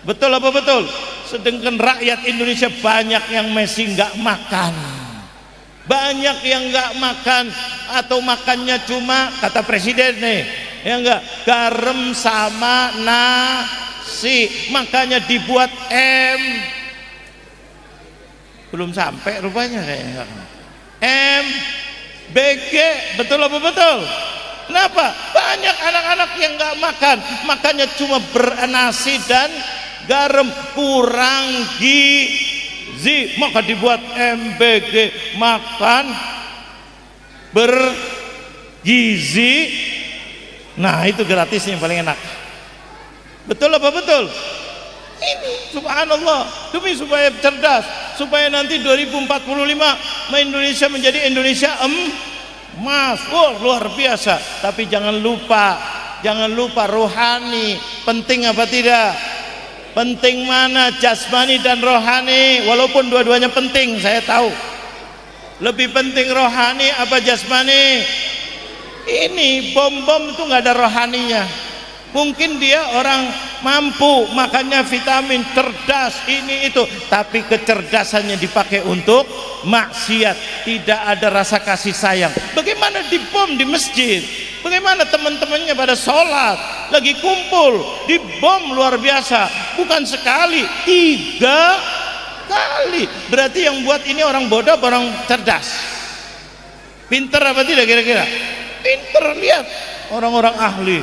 Betul apa betul? Sedangkan rakyat Indonesia banyak yang masih nggak makan, banyak yang nggak makan atau makannya cuma kata presiden nih, ya enggak, garam sama nasi. Makanya dibuat belum sampai rupanya kayaknya MBG. Betul apa betul? Kenapa? Banyak anak-anak yang nggak makan, makannya cuma bernasi dan garam, kurang gizi. Maka dibuat MBG, makan bergizi. Nah itu gratisnya yang paling enak. Betul apa betul? Ini subhanallah, demi supaya cerdas, supaya nanti 2045 Indonesia menjadi Indonesia emas, luar biasa. Tapi jangan lupa rohani penting apa tidak? Penting mana, jasmani dan rohani? Walaupun dua-duanya penting, saya tahu. Lebih penting rohani apa jasmani? Ini bom-bom itu nggak ada rohaninya. Mungkin dia orang mampu, makannya vitamin, cerdas, ini itu, tapi kecerdasannya dipakai untuk maksiat, tidak ada rasa kasih sayang. Bagaimana dibom di masjid? Bagaimana teman-temannya pada sholat, lagi kumpul, dibom luar biasa, bukan sekali, 3 kali. Berarti yang buat ini orang bodoh, orang cerdas, pinter apa tidak kira-kira? Pinter, lihat orang-orang ahli.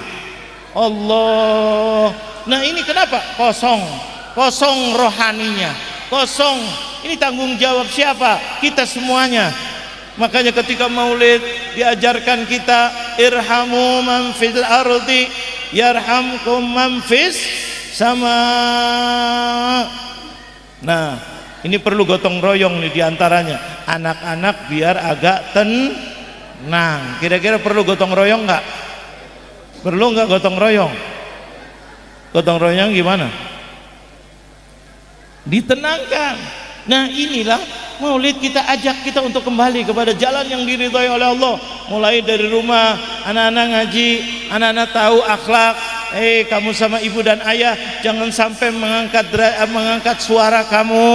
Allah. Nah ini kenapa? Kosong rohaninya, kosong. Ini tanggung jawab siapa? Kita semuanya. Makanya ketika maulid diajarkan kita, irhamu man fil ardi yarhamkum man fis sama. Nah ini perlu gotong royong nih diantaranya. Anak-anak biar agak tenang. Kira-kira perlu gotong royong nggak? Perlu nggak gotong royong? Gotong royong gimana? Ditenangkan. Nah inilah maulid, kita ajak kita untuk kembali kepada jalan yang diridhai oleh Allah. Mulai dari rumah, anak-anak ngaji, anak-anak tahu akhlak. Kamu sama ibu dan ayah jangan sampai mengangkat suara kamu.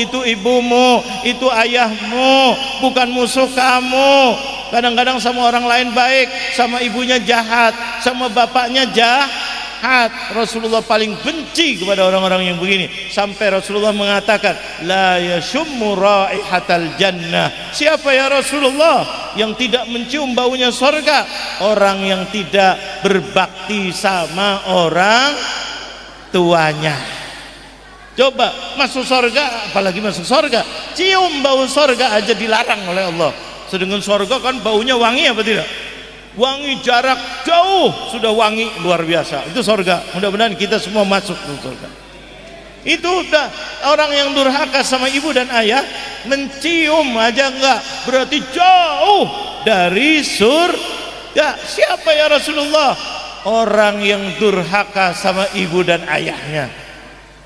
Itu ibumu, itu ayahmu, bukan musuh kamu. Kadang-kadang sama orang lain baik, sama ibunya jahat, sama bapaknya jahat. Rasulullah paling benci kepada orang-orang yang begini. Sampai Rasulullah mengatakan, la yashummu raihatal jannah. Siapa ya Rasulullah yang tidak mencium baunya surga? Orang yang tidak berbakti sama orang tuanya. Coba masuk surga, apalagi masuk surga, cium bau surga aja dilarang oleh Allah. Sedangkan surga kan baunya wangi apa tidak? Wangi, jarak jauh sudah wangi, luar biasa. Itu surga. Mudah-mudahan kita semua masuk ke surga. Itu udah orang yang durhaka sama ibu dan ayah, mencium aja enggak, berarti jauh dari surga. Siapa ya Rasulullah? Orang yang durhaka sama ibu dan ayahnya.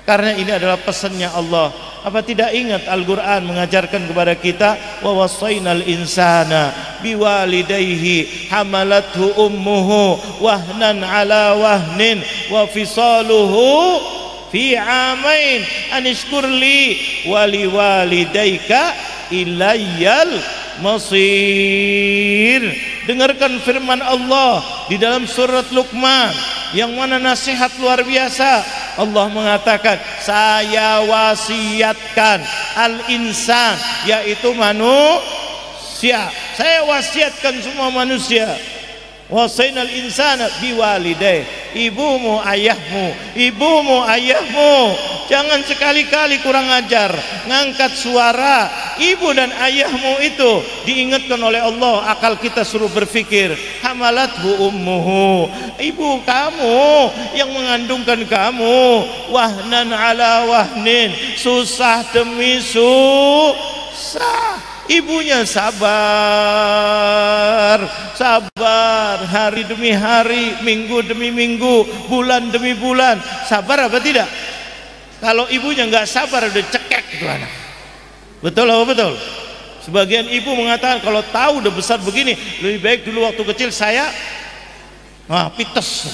Karena ini adalah pesannya Allah. Apa tidak ingat Al-Quran mengajarkan kepada kita, wa wasainal insana biwalidayhi hamalathu ummuhu wahnan ala wahnin wa fisaluhu fi amain anishkurli wali walidayka ilayyal masir. Dengarkan firman Allah di dalam surat Luqman, yang mana nasihat luar biasa. Allah mengatakan, saya wasiatkan al-insan, yaitu manusia. Saya wasiatkan semua manusia. Wasainal insana biwalidayh, ibumu ayahmu. Jangan sekali-kali kurang ajar, ngangkat suara. Ibu dan ayahmu itu diingatkan oleh Allah. Akal kita suruh berpikir, hamalathu ummuhu, ibu kamu yang mengandungkan kamu, wahnan ala wahnin, susah demi susah. Ibunya sabar, hari demi hari, minggu demi minggu, bulan demi bulan. Sabar apa tidak? Kalau ibunya nggak sabar, udah cekek itu anak. Betul apa betul? Sebagian ibu mengatakan, kalau tahu udah besar begini, lebih baik dulu waktu kecil saya pites.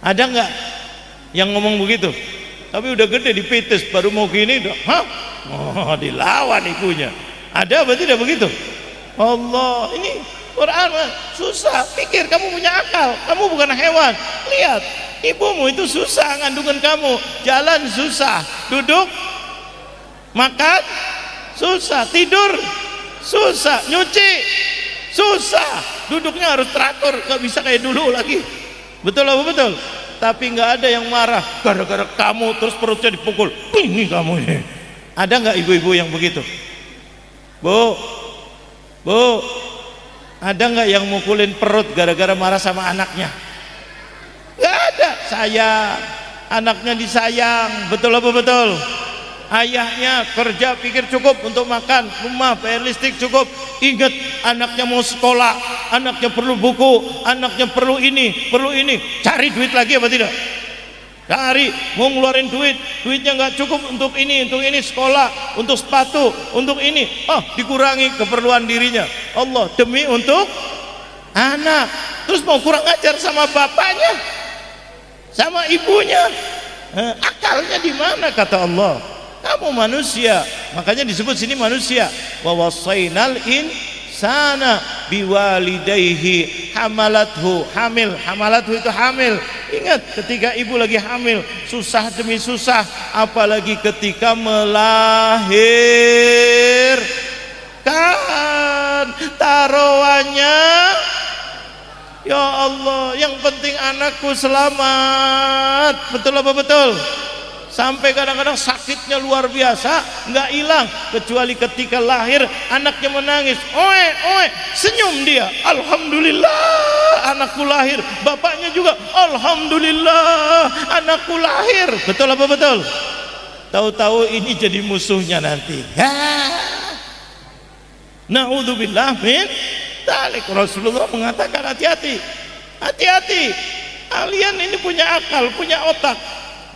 Ada nggak yang ngomong begitu? Tapi udah gede dipites, baru mau gini udah dilawan ibunya. Ada apa tidak begitu? Allah, ini Quran susah. Pikir, kamu punya akal, kamu bukan hewan. Lihat, ibumu itu susah ngandungan kamu, jalan susah, duduk makan susah, tidur susah, nyuci susah, duduknya harus teratur, gak bisa kayak dulu lagi. Betul apa betul? Tapi nggak ada yang marah gara-gara kamu terus perutnya dipukul. Ini kamu ini. Ada nggak ibu-ibu yang begitu? Bu, ada nggak yang mukulin perut gara-gara marah sama anaknya? Nggak ada. Sayang, anaknya disayang. Betul apa betul? Ayahnya kerja pikir cukup untuk makan, rumah, bayar listrik cukup. Ingat anaknya mau sekolah, anaknya perlu buku, anaknya perlu ini, cari duit lagi apa tidak? Cari, mau ngeluarin duit, duitnya nggak cukup untuk ini sekolah, untuk sepatu, untuk ini, dikurangi keperluan dirinya. Allah demi untuk anak. Terus mau kurang ajar sama bapaknya, sama ibunya, akalnya di mana? Kata Allah, kamu manusia, makanya disebut sini manusia. Wa wasainal insana biwalidayhi hamalathu, hamalathu itu hamil. Ingat ketika ibu lagi hamil, susah demi susah, apalagi ketika melahirkan. Taruhannya, ya Allah, yang penting anakku selamat. Betul apa betul? Sampai kadang-kadang sakitnya luar biasa, nggak hilang kecuali ketika lahir anaknya menangis, oe, senyum dia, alhamdulillah anakku lahir. Bapaknya juga alhamdulillah anakku lahir. Betul apa betul? Tahu-tahu ini jadi musuhnya nanti. Naudzubillah min dzalik. Rasulullah mengatakan hati-hati, kalian ini punya akal, punya otak.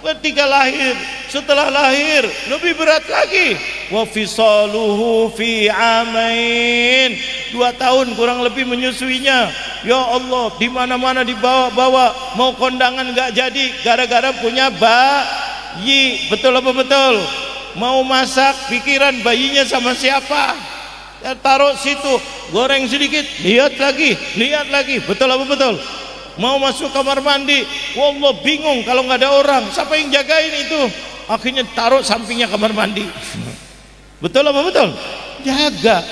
Ketika lahir, setelah lahir lebih berat lagi. Wa fisaluhu fi amain, 2 tahun kurang lebih menyusuinya. Ya Allah, di mana-mana dibawa-bawa, mau kondangan nggak jadi gara-gara punya bayi. Betul apa betul? Mau masak, pikiran bayinya sama siapa? Ya, taruh situ, goreng sedikit, lihat lagi. Betul apa betul? Mau masuk kamar mandi, wallah bingung kalau nggak ada orang, siapa yang jagain itu? Akhirnya taruh sampingnya kamar mandi. Betul apa betul? Jaga.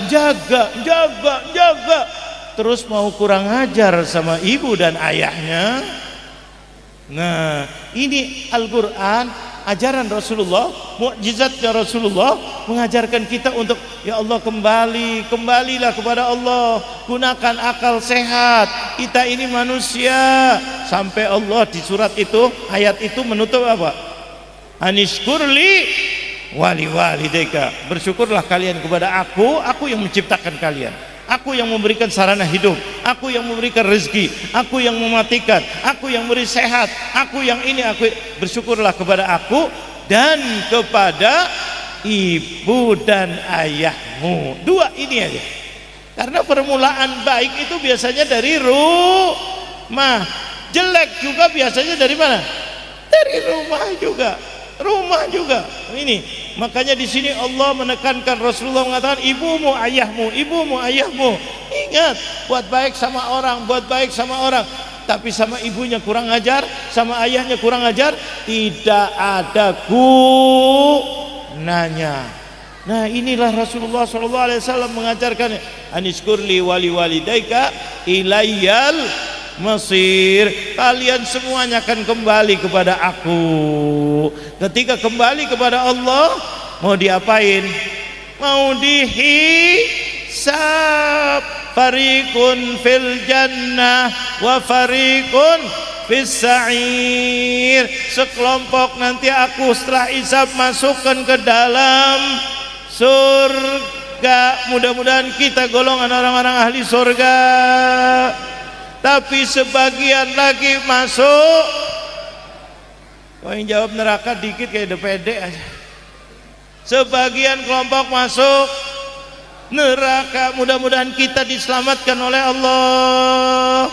Terus mau kurang ajar sama ibu dan ayahnya. Nah, ini Al-Quran, ajaran Rasulullah, mukjizatnya Rasulullah mengajarkan kita untuk, ya Allah, kembalilah kepada Allah, gunakan akal sehat. Kita ini manusia. Sampai Allah di surat itu, ayat itu menutup apa? Anishkurli wali walidayka, bersyukurlah kalian kepada aku yang menciptakan kalian, aku yang memberikan sarana hidup, aku yang memberikan rezeki, aku yang mematikan, aku yang memberi sehat, aku yang ini, bersyukurlah kepada aku dan kepada ibu dan ayahmu. 2 ini aja. Karena permulaan baik itu biasanya dari rumah, jelek juga biasanya dari mana? Dari rumah juga. Ini makanya di sini Allah menekankan, Rasulullah mengatakan ibumu ayahmu. Ingat, buat baik sama orang, tapi sama ibunya kurang ajar, sama ayahnya kurang ajar, tidak ada gunanya. Nah, inilah Rasulullah SAW mengajarkan, anishkurli wali walidayka ilayyal masir, kalian semuanya akan kembali kepada aku. Ketika kembali kepada Allah, mau diapain? Mau dihisab. Fariqun fil jannah wa fariqun fis sa'ir. Sekelompok nanti aku setelah hisab masukkan ke dalam surga. Mudah-mudahan kita golongan orang-orang ahli surga. Tapi sebagian lagi masuk. Kau yang jawab neraka dikit kayak pede aja. Sebagian kelompok masuk neraka. Mudah-mudahan kita diselamatkan oleh Allah.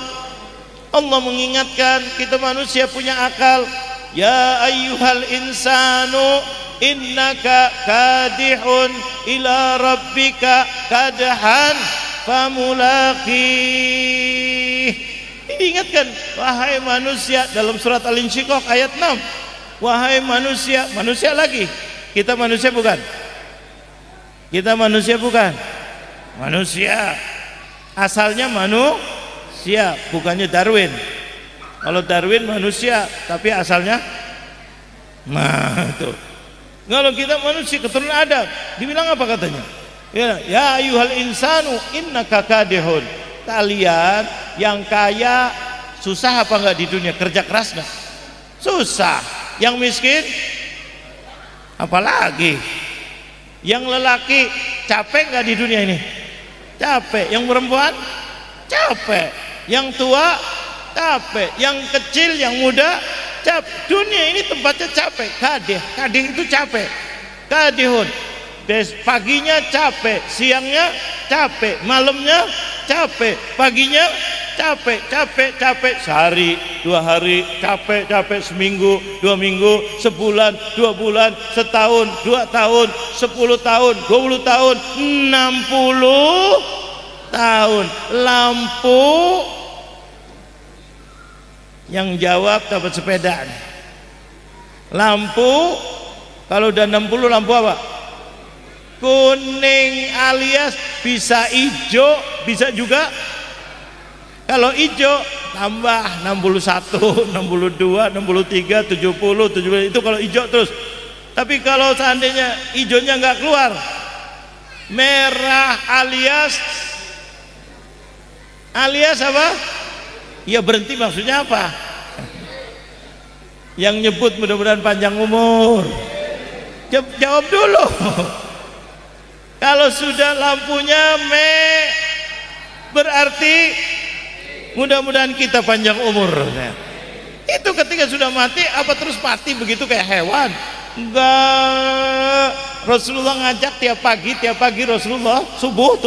Allah mengingatkan kita manusia punya akal. Ya ayyuhal insanu innaka kadihun ila rabbika kadhan famulaqih. Diingatkan, wahai manusia, dalam surat Al-Insyiqaq ayat 6. Wahai manusia, manusia lagi. Kita manusia bukan? Kita manusia bukan? Manusia. Asalnya manusia, bukannya Darwin. Kalau Darwin manusia, tapi asalnya itu. Kalau kita manusia keturunan Adam, dibilang apa katanya? Ya ayyuhal insanu innaka kadihun. Kalian yang kaya susah apa enggak di dunia? Kerja keras enggak? Susah. Yang miskin Apalagi yang lelaki capek nggak di dunia ini? Capek. Yang perempuan capek. Yang tua capek. Yang kecil, yang muda capek. Dunia ini tempatnya capek. Kadih itu capek. Kadihun. Paginya capek, siangnya capek, malamnya capek, paginya capek, sehari, 2 hari, capek, seminggu, 2 minggu, sebulan, 2 bulan, setahun, 2 tahun, 10 tahun, 20 tahun, 60 tahun. Lampu yang jawab dapat sepeda. Lampu kalau udah 60 lampu apa? Kuning alias bisa hijau, bisa juga kalau hijau tambah 61, 62, 63, 70, 70 itu kalau hijau terus. Tapi kalau seandainya hijaunya nggak keluar, merah alias apa? Ya berhenti, maksudnya apa? Yang nyebut mudah-mudahan panjang umur. Jawab dulu. Kalau sudah lampunya berarti mudah-mudahan kita panjang umur. Itu ketika sudah mati, apa terus mati begitu kayak hewan? Enggak. Rasulullah ngajak tiap pagi Rasulullah subuh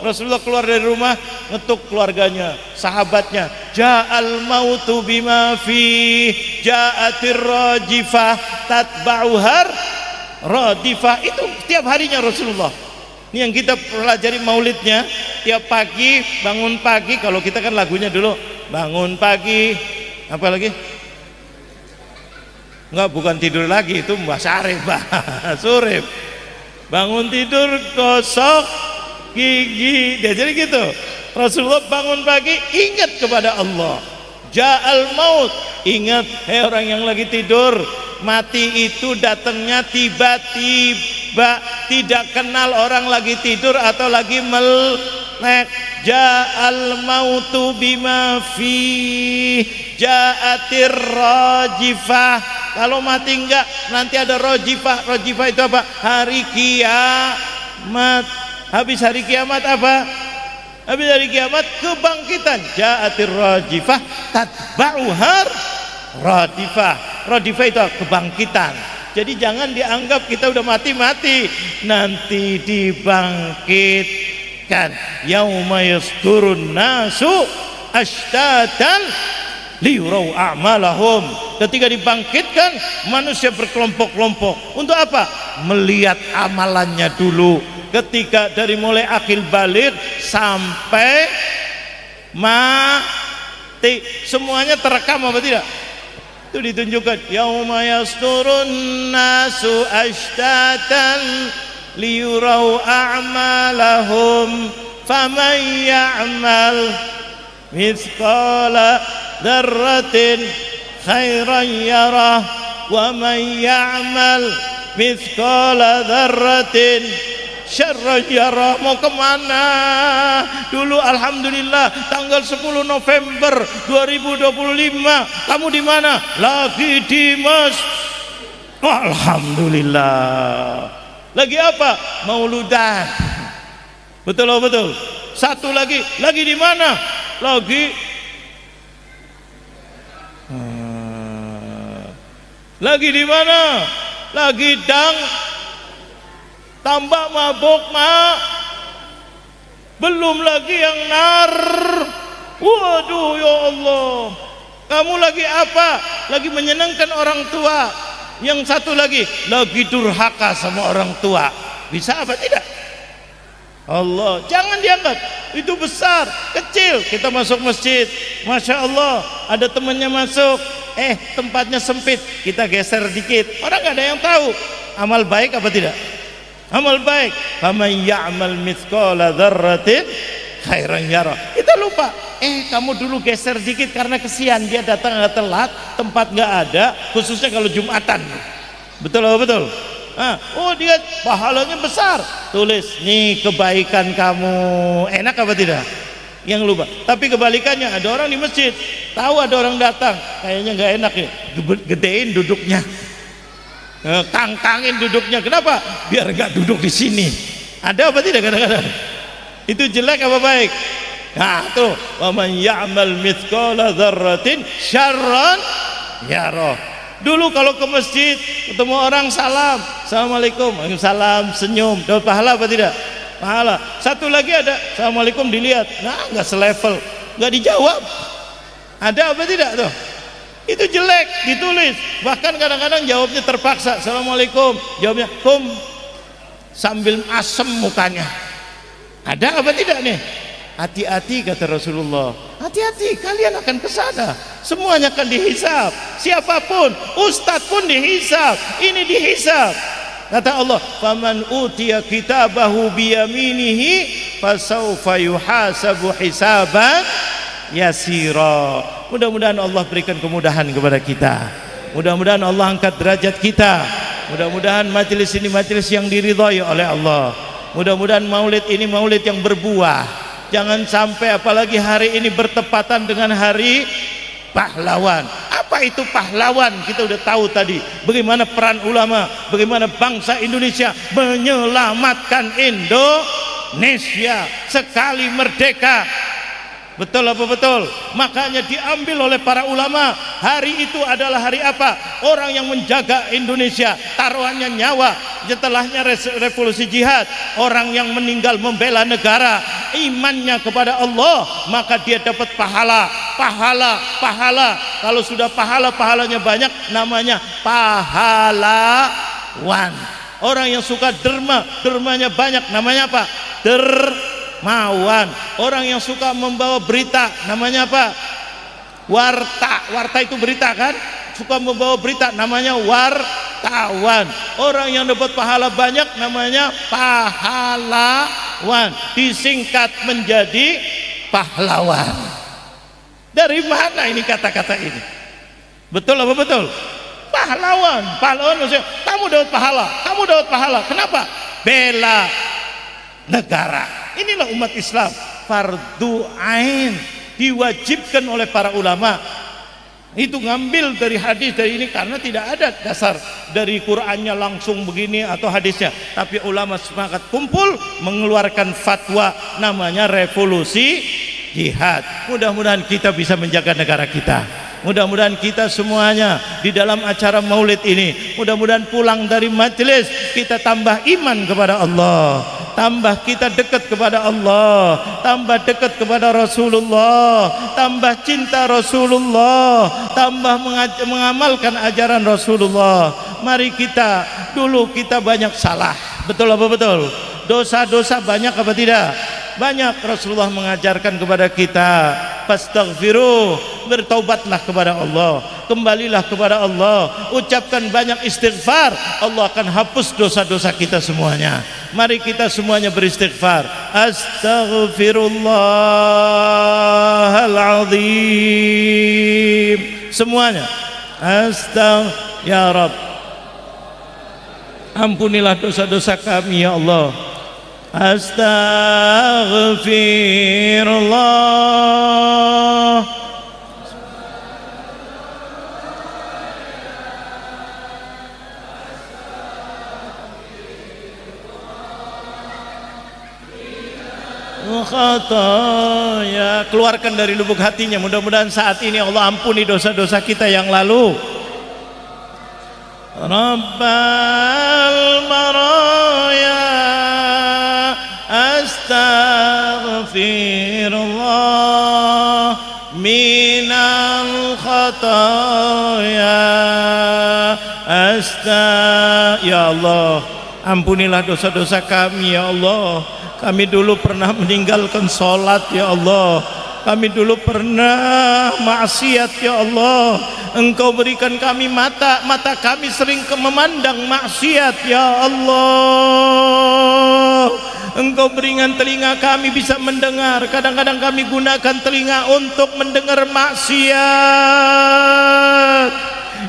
Rasulullah keluar dari rumah, ngetuk keluarganya, sahabatnya. Ja'al mautu bima fi ja'atir rajifah tatba'uhar radifah. Itu tiap harinya Rasulullah. Ini yang kita pelajari maulidnya. Tiap pagi, bangun pagi. Kalau kita kan lagunya dulu bangun pagi, apa lagi? Enggak, bukan tidur lagi, itu Mbah Syarif, Mbah Surip. Bangun tidur, gosok gigi. Dia jadi gitu. Rasulullah bangun pagi ingat kepada Allah. Ja'al maut, ingat, hei orang yang lagi tidur, mati itu datangnya tiba-tiba, tidak kenal orang lagi tidur atau lagi melek. Ja'al mautu bima fi ja'atir rajifah. Kalau mati enggak, nanti ada rajifah. Rajifah itu apa? Hari kiamat. Habis hari kiamat apa? Habis hari kiamat kebangkitan. Ja'atir rajifah tatba'uhar radifah. Radifah itu kebangkitan. Jadi jangan dianggap kita udah mati-mati, nanti dibangkitkan. Yauma yasturun nasu ashtatan liyurau a'malahum. Ketika dibangkitkan, manusia berkelompok-kelompok. Untuk apa? Melihat amalannya dulu. Ketika dari mulai akil baligh sampai mati, semuanya terekam apa tidak? Itu ditunjukkan. Yauma yasturun nasu ashtatan liyurau a'malahum faman ya'mal mithqala dzarratin khairan yarah wa man ya'mal mithqala dzarratin syarran yarah. Mau kemana? Dulu alhamdulillah tanggal 10 November 2025 kamu di mana? Lagi di alhamdulillah. Lagi apa? Mauludan. Betul oh betul. Satu lagi di mana? Lagi di mana? Lagi tambah mabuk belum lagi yang nar. Waduh ya Allah, kamu lagi apa? Lagi menyenangkan orang tua. Yang satu lagi durhaka sama orang tua. Bisa apa tidak? Allah, jangan dianggap itu besar, kecil. Kita masuk masjid, Masya Allah, ada temannya masuk, tempatnya sempit, kita geser dikit, orang gak ada yang tahu. Amal baik apa tidak? Amal baik. Faman ya'mal mithqala dzarratin khairan yarah. Kita lupa. Kamu dulu geser dikit karena kesian dia datang agak telat, tempat nggak ada, khususnya kalau Jumatan. Betul apa betul? Dia pahalanya besar. Tulis nih kebaikan kamu. Enak apa tidak? Yang lupa. Tapi kebalikannya, ada orang di masjid, tahu ada orang datang, kayaknya nggak enak ya, gedein duduknya. Kangkangin duduknya. Kenapa? Biar nggak duduk di sini. Ada apa tidak kadang-kadang? Itu jelek apa baik? Nah tuh, wa man ya'mal mithqala dzarratin syarran yarah. Dulu kalau ke masjid ketemu orang salam, assalamualaikum, waalaikumsalam, senyum, dapat pahala apa tidak? Pahala. Satu lagi ada, assalamualaikum, dilihat, nah nggak selevel, nggak dijawab. Ada apa tidak tuh? Itu jelek, ditulis. Bahkan kadang-kadang jawabnya terpaksa, assalamualaikum, jawabnya kum, sambil asem mukanya. Ada apa tidak nih? Hati-hati kata Rasulullah, hati-hati, kalian akan kesana, semuanya akan dihisab, siapapun, ustadz pun dihisab, ini dihisab. Kata Allah, faman utiya kitabahu biyaminihi fasawfa yuhasabu hisaban yasira. Mudah-mudahan Allah berikan kemudahan kepada kita, mudah-mudahan Allah angkat derajat kita, mudah-mudahan majelis ini majelis yang diridhai oleh Allah, mudah-mudahan maulid ini maulid yang berbuah. Jangan sampai apalagi hari ini bertepatan dengan hari pahlawan. Apa itu pahlawan? Kita udah tahu tadi bagaimana peran ulama, bagaimana bangsa Indonesia menyelamatkan Indonesia sekali merdeka. Betul apa betul? Makanya diambil oleh para ulama. Hari itu adalah hari apa? Orang yang menjaga Indonesia, taruhannya nyawa. Setelahnya revolusi jihad, orang yang meninggal membela negara, imannya kepada Allah, maka dia dapat pahala, pahala. Kalau sudah pahalanya banyak, namanya pahlawan. Orang yang suka dermanya banyak, namanya apa? Dermawan. Orang yang suka membawa berita, namanya apa? Warta itu berita kan? Suka membawa berita, namanya wartawan. Orang yang dapat pahala banyak namanya pahlawan, disingkat menjadi pahlawan. Dari mana ini kata-kata ini? Betul apa betul? Pahlawan maksudnya kamu dapat pahala. Kenapa? Bela negara. Inilah umat Islam, fardu ain, diwajibkan oleh para ulama. Itu ngambil dari hadis dari ini karena tidak ada dasar dari Qur'annya langsung begini atau hadisnya, tapi ulama sepakat kumpul mengeluarkan fatwa, namanya revolusi jihad. Mudah-mudahan kita bisa menjaga negara kita, mudah-mudahan kita semuanya di dalam acara maulid ini, mudah-mudahan pulang dari majelis kita tambah iman kepada Allah, tambah kita dekat kepada Allah, tambah dekat kepada Rasulullah, tambah cinta Rasulullah, tambah mengamalkan ajaran Rasulullah. Mari kita, dulu kita banyak salah, betul apa betul? Dosa-dosa banyak apa tidak? Banyak. Rasulullah mengajarkan kepada kita, fastaghfiru, bertaubatlah kepada Allah, kembalilah kepada Allah, ucapkan banyak istighfar, Allah akan hapus dosa-dosa kita semuanya. Mari kita semuanya beristighfar. Astaghfirullahaladzim. Semuanya. Ya Rabb, ampunilah dosa-dosa kami ya Allah. Astaghfirullah. Khataya, keluarkan dari lubuk hatinya. Mudah-mudahan saat ini Allah ampuni dosa-dosa kita yang lalu. Rabbal baraya, astaghfirullah minal khataya. Ya Allah, ampunilah dosa-dosa kami ya Allah. Kami dulu pernah meninggalkan sholat ya Allah, kami dulu pernah maksiat ya Allah. Engkau berikan kami mata kami sering memandang maksiat ya Allah. Engkau berikan telinga kami bisa mendengar, kadang-kadang kami gunakan telinga untuk mendengar maksiat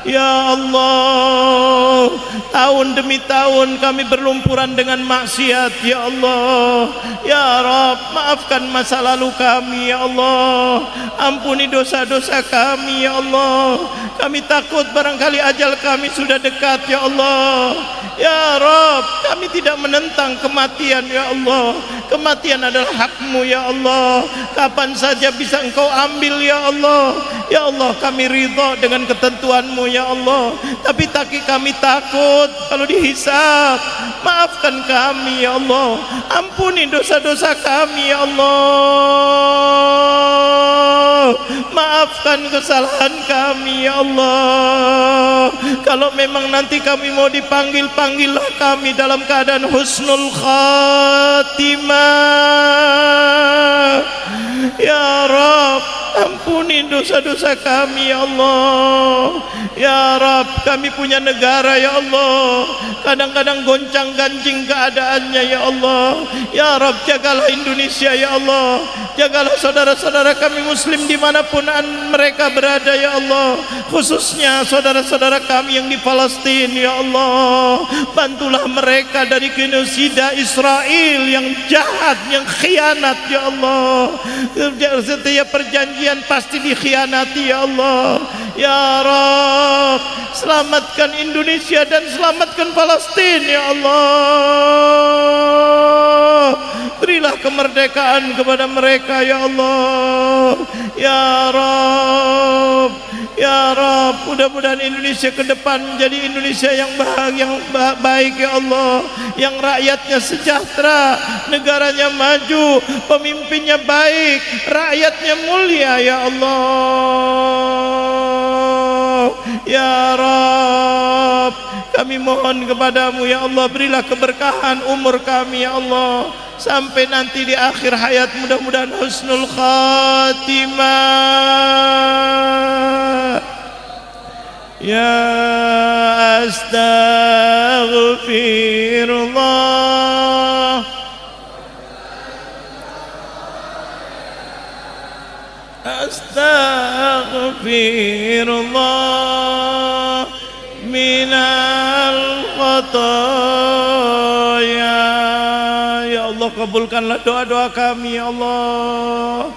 Ya Allah, tahun demi tahun kami berlumpuran dengan maksiat. Ya Allah, ya Rabb, maafkan masa lalu kami. Ya Allah, ampuni dosa-dosa kami. Ya Allah, kami takut barangkali ajal kami sudah dekat. Ya Allah, ya Rabb, kami tidak menentang kematian. Ya Allah, kematian adalah hakmu. Ya Allah, kapan saja bisa engkau ambil. Ya Allah, ya Allah, kami ridha dengan ketentuanmu. Ya Allah, tapi kami takut kalau dihisab. Maafkan kami. Ya Allah, ampuni dosa-dosa kami. Ya Allah, maafkan kesalahan kami. Ya Allah, kalau memang nanti kami mau dipanggil, panggillah kami dalam keadaan husnul khatimah. Ya Rabb, ampuni dosa-dosa kami. Ya Allah, ya Rabb, kami punya negara. Ya Allah, kadang-kadang goncang-ganjing keadaannya. Ya Allah, ya Rabb, jagalah Indonesia. Ya Allah, jagalah saudara-saudara kami muslim dimanapun mereka berada. Ya Allah, khususnya saudara-saudara kami yang di Palestina. Ya Allah, bantulah mereka dari genosida Israel yang jahat, yang khianat. Ya Allah, setiap perjanjian pasti dikhianati. Ya Allah, ya Rabb, selamatkan Indonesia dan selamatkan Palestina. Ya Allah, berilah kemerdekaan kepada mereka. Ya Allah, ya Rabb, ya Rabb, mudah-mudahan Indonesia ke depan menjadi Indonesia yang baik. Ya Allah, yang rakyatnya sejahtera, negaranya maju, pemimpinnya baik, rakyatnya mulia. Ya Allah, ya Rabb, kami mohon kepadamu. Ya Allah, berilah keberkahan umur kami. Ya Allah, sampai nanti di akhir hayat mudah-mudahan husnul khatimah. Ya astaghfirullah, astaghfirullah minal khataya. Ya Allah, kabulkanlah doa-doa kami. Ya Allah,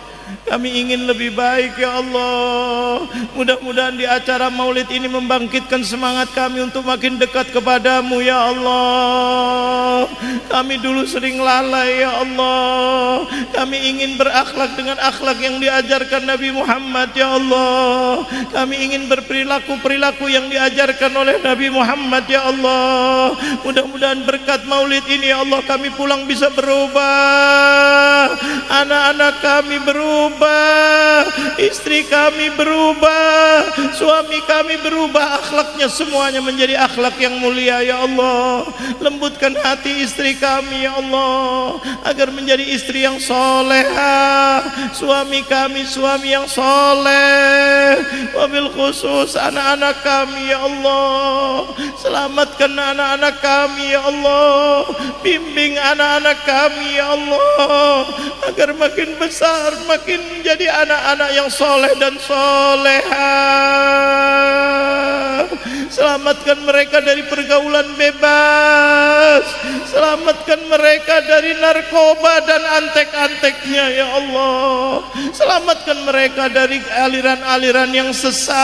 kami ingin lebih baik. Ya Allah, mudah-mudahan di acara maulid ini membangkitkan semangat kami untuk makin dekat kepadamu. Ya Allah, kami dulu sering lalai. Ya Allah, kami ingin berakhlak dengan akhlak yang diajarkan Nabi Muhammad. Ya Allah, kami ingin berperilaku-perilaku yang diajarkan oleh Nabi Muhammad. Ya Allah, mudah-mudahan berkat maulid ini. Ya Allah, kami pulang bisa berubah, anak-anak kami berubah, istri kami berubah, suami kami berubah, akhlaknya semuanya menjadi akhlak yang mulia. Ya Allah, lembutkan hati istri kami. Ya Allah, agar menjadi istri yang soleha, suami kami suami yang soleh, wabil khusus anak-anak kami. Ya Allah, selamatkan anak-anak kami. Ya Allah, bimbing anak-anak kami. Ya Allah, agar makin besar, makin menjadi anak-anak yang soleh dan soleha. Selamatkan mereka dari pergaulan bebas, selamatkan mereka dari narkoba dan antek-anteknya. Ya Allah, selamatkan mereka dari aliran-aliran yang sesat.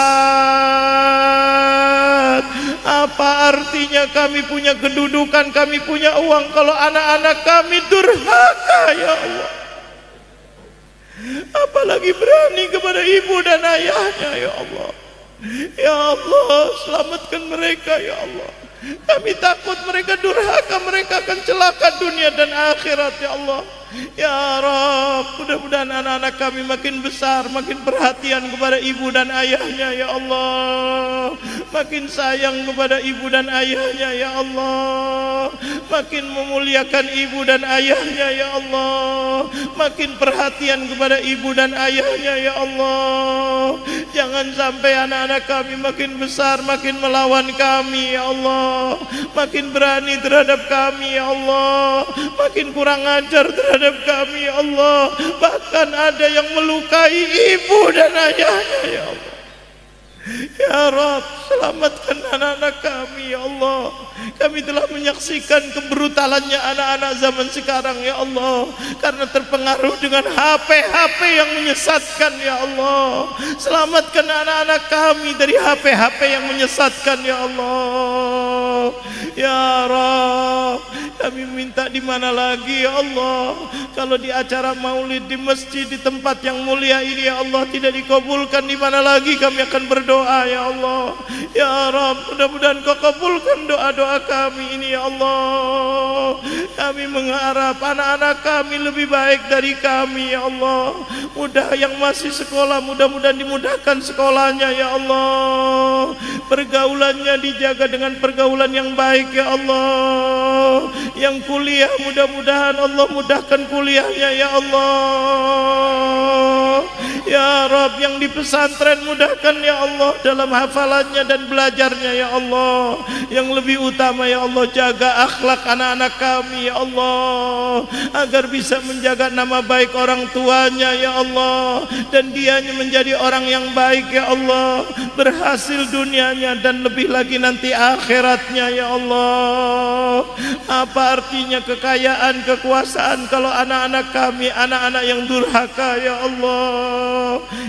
Apa artinya kami punya kedudukan, kami punya uang, kalau anak-anak kami durhaka. Ya Allah, apalagi berani kepada ibu dan ayahnya. Ya Allah, ya Allah, selamatkan mereka. Ya Allah, kami takut mereka durhaka, mereka akan celaka dunia dan akhirat. Ya Allah, ya Rabb, mudah-mudahan anak-anak kami makin besar, makin perhatian kepada ibu dan ayahnya. Ya Allah, makin sayang kepada ibu dan ayahnya. Ya Allah, makin memuliakan ibu dan ayahnya. Ya Allah, makin perhatian kepada ibu dan ayahnya. Ya Allah, jangan sampai anak-anak kami makin besar makin melawan kami. Ya Allah, makin berani terhadap kami. Ya Allah, makin kurang ajar terhadap kami. Ya Allah, bahkan ada yang melukai ibu dan ayahnya. Ya Allah, Ya Rabb, selamatkan anak-anak kami ya Allah. Kami telah menyaksikan kebrutalannya anak-anak zaman sekarang ya Allah, karena terpengaruh dengan HP-HP yang menyesatkan ya Allah. Selamatkan anak-anak kami dari HP-HP yang menyesatkan ya Allah. Ya Rabb, kami minta di mana lagi ya Allah, kalau di acara maulid di masjid di tempat yang mulia ini ya Allah tidak dikabulkan, di mana lagi kami akan berdoa ya Allah. Ya Rabb, mudah-mudahan Kau kabulkan doa-doa kami ini ya Allah. Kami mengharap anak-anak kami lebih baik dari kami ya Allah. Mudah yang masih sekolah, mudah-mudahan dimudahkan sekolahnya ya Allah. Pergaulannya dijaga dengan pergaulan yang baik ya Allah. Yang kuliah mudah-mudahan Allah mudahkan kuliahnya ya Allah. Ya Rabb, yang di pesantren mudahkan ya Allah dalam hafalannya dan belajarnya ya Allah. Yang lebih utama ya Allah, jaga akhlak anak-anak kami ya Allah, agar bisa menjaga nama baik orang tuanya ya Allah, dan dianya menjadi orang yang baik ya Allah, berhasil dunianya dan lebih lagi nanti akhiratnya ya Allah. Apa artinya kekayaan, kekuasaan kalau anak-anak kami anak-anak yang durhaka ya Allah.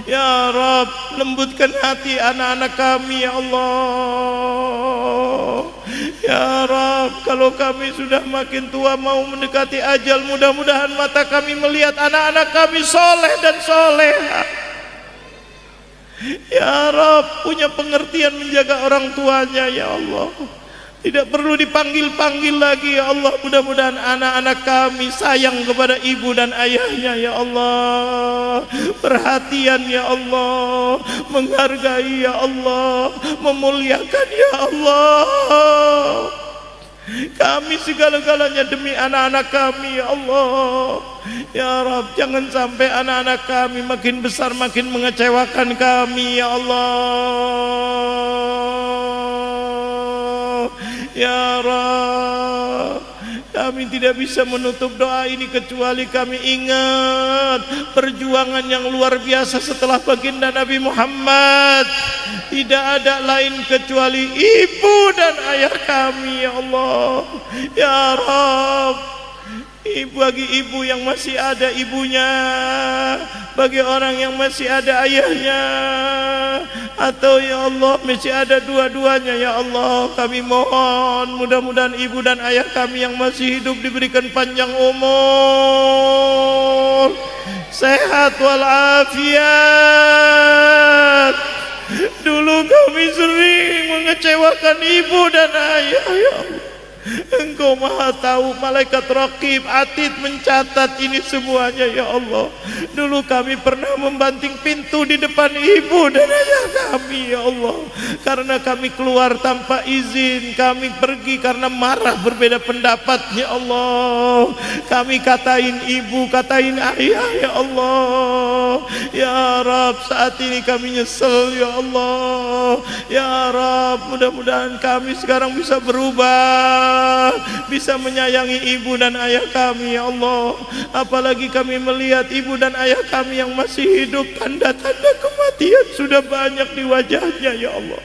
Ya Rabb, lembutkan hati anak-anak kami ya Allah. Ya Rabb, kalau kami sudah makin tua mau mendekati ajal, mudah-mudahan mata kami melihat anak-anak kami soleh dan soleha. Ya Rabb, punya pengertian menjaga orang tuanya ya Allah. Tidak perlu dipanggil-panggil lagi ya Allah. Mudah-mudahan anak-anak kami sayang kepada ibu dan ayahnya ya Allah. Perhatian ya Allah, menghargai ya Allah, memuliakan ya Allah. Kami segala-galanya demi anak-anak kami ya Allah. Ya Rabb, jangan sampai anak-anak kami makin besar makin mengecewakan kami ya Allah. Ya Rabb, kami tidak bisa menutup doa ini kecuali kami ingat perjuangan yang luar biasa setelah baginda Nabi Muhammad. Tidak ada lain kecuali ibu dan ayah kami ya Allah. Ya Rabb, bagi ibu yang masih ada ibunya, bagi orang yang masih ada ayahnya, atau ya Allah masih ada dua-duanya ya Allah, kami mohon mudah-mudahan ibu dan ayah kami yang masih hidup diberikan panjang umur, sehat walafiat. Dulu kami sering mengecewakan ibu dan ayah ya Allah. Engkau maha tahu, malaikat raqib atid mencatat ini semuanya ya Allah. Dulu kami pernah membanting pintu di depan ibu dan ayah kami ya Allah, karena kami keluar tanpa izin, kami pergi karena marah berbeda pendapat ya Allah. Kami katain ibu, katain ayah ya Allah. Ya Rabb, saat ini kami nyesel ya Allah. Ya Rabb, mudah-mudahan kami sekarang bisa berubah, bisa menyayangi ibu dan ayah kami ya Allah. Apalagi kami melihat ibu dan ayah kami yang masih hidup, tanda-tanda kematian sudah banyak di wajahnya ya Allah.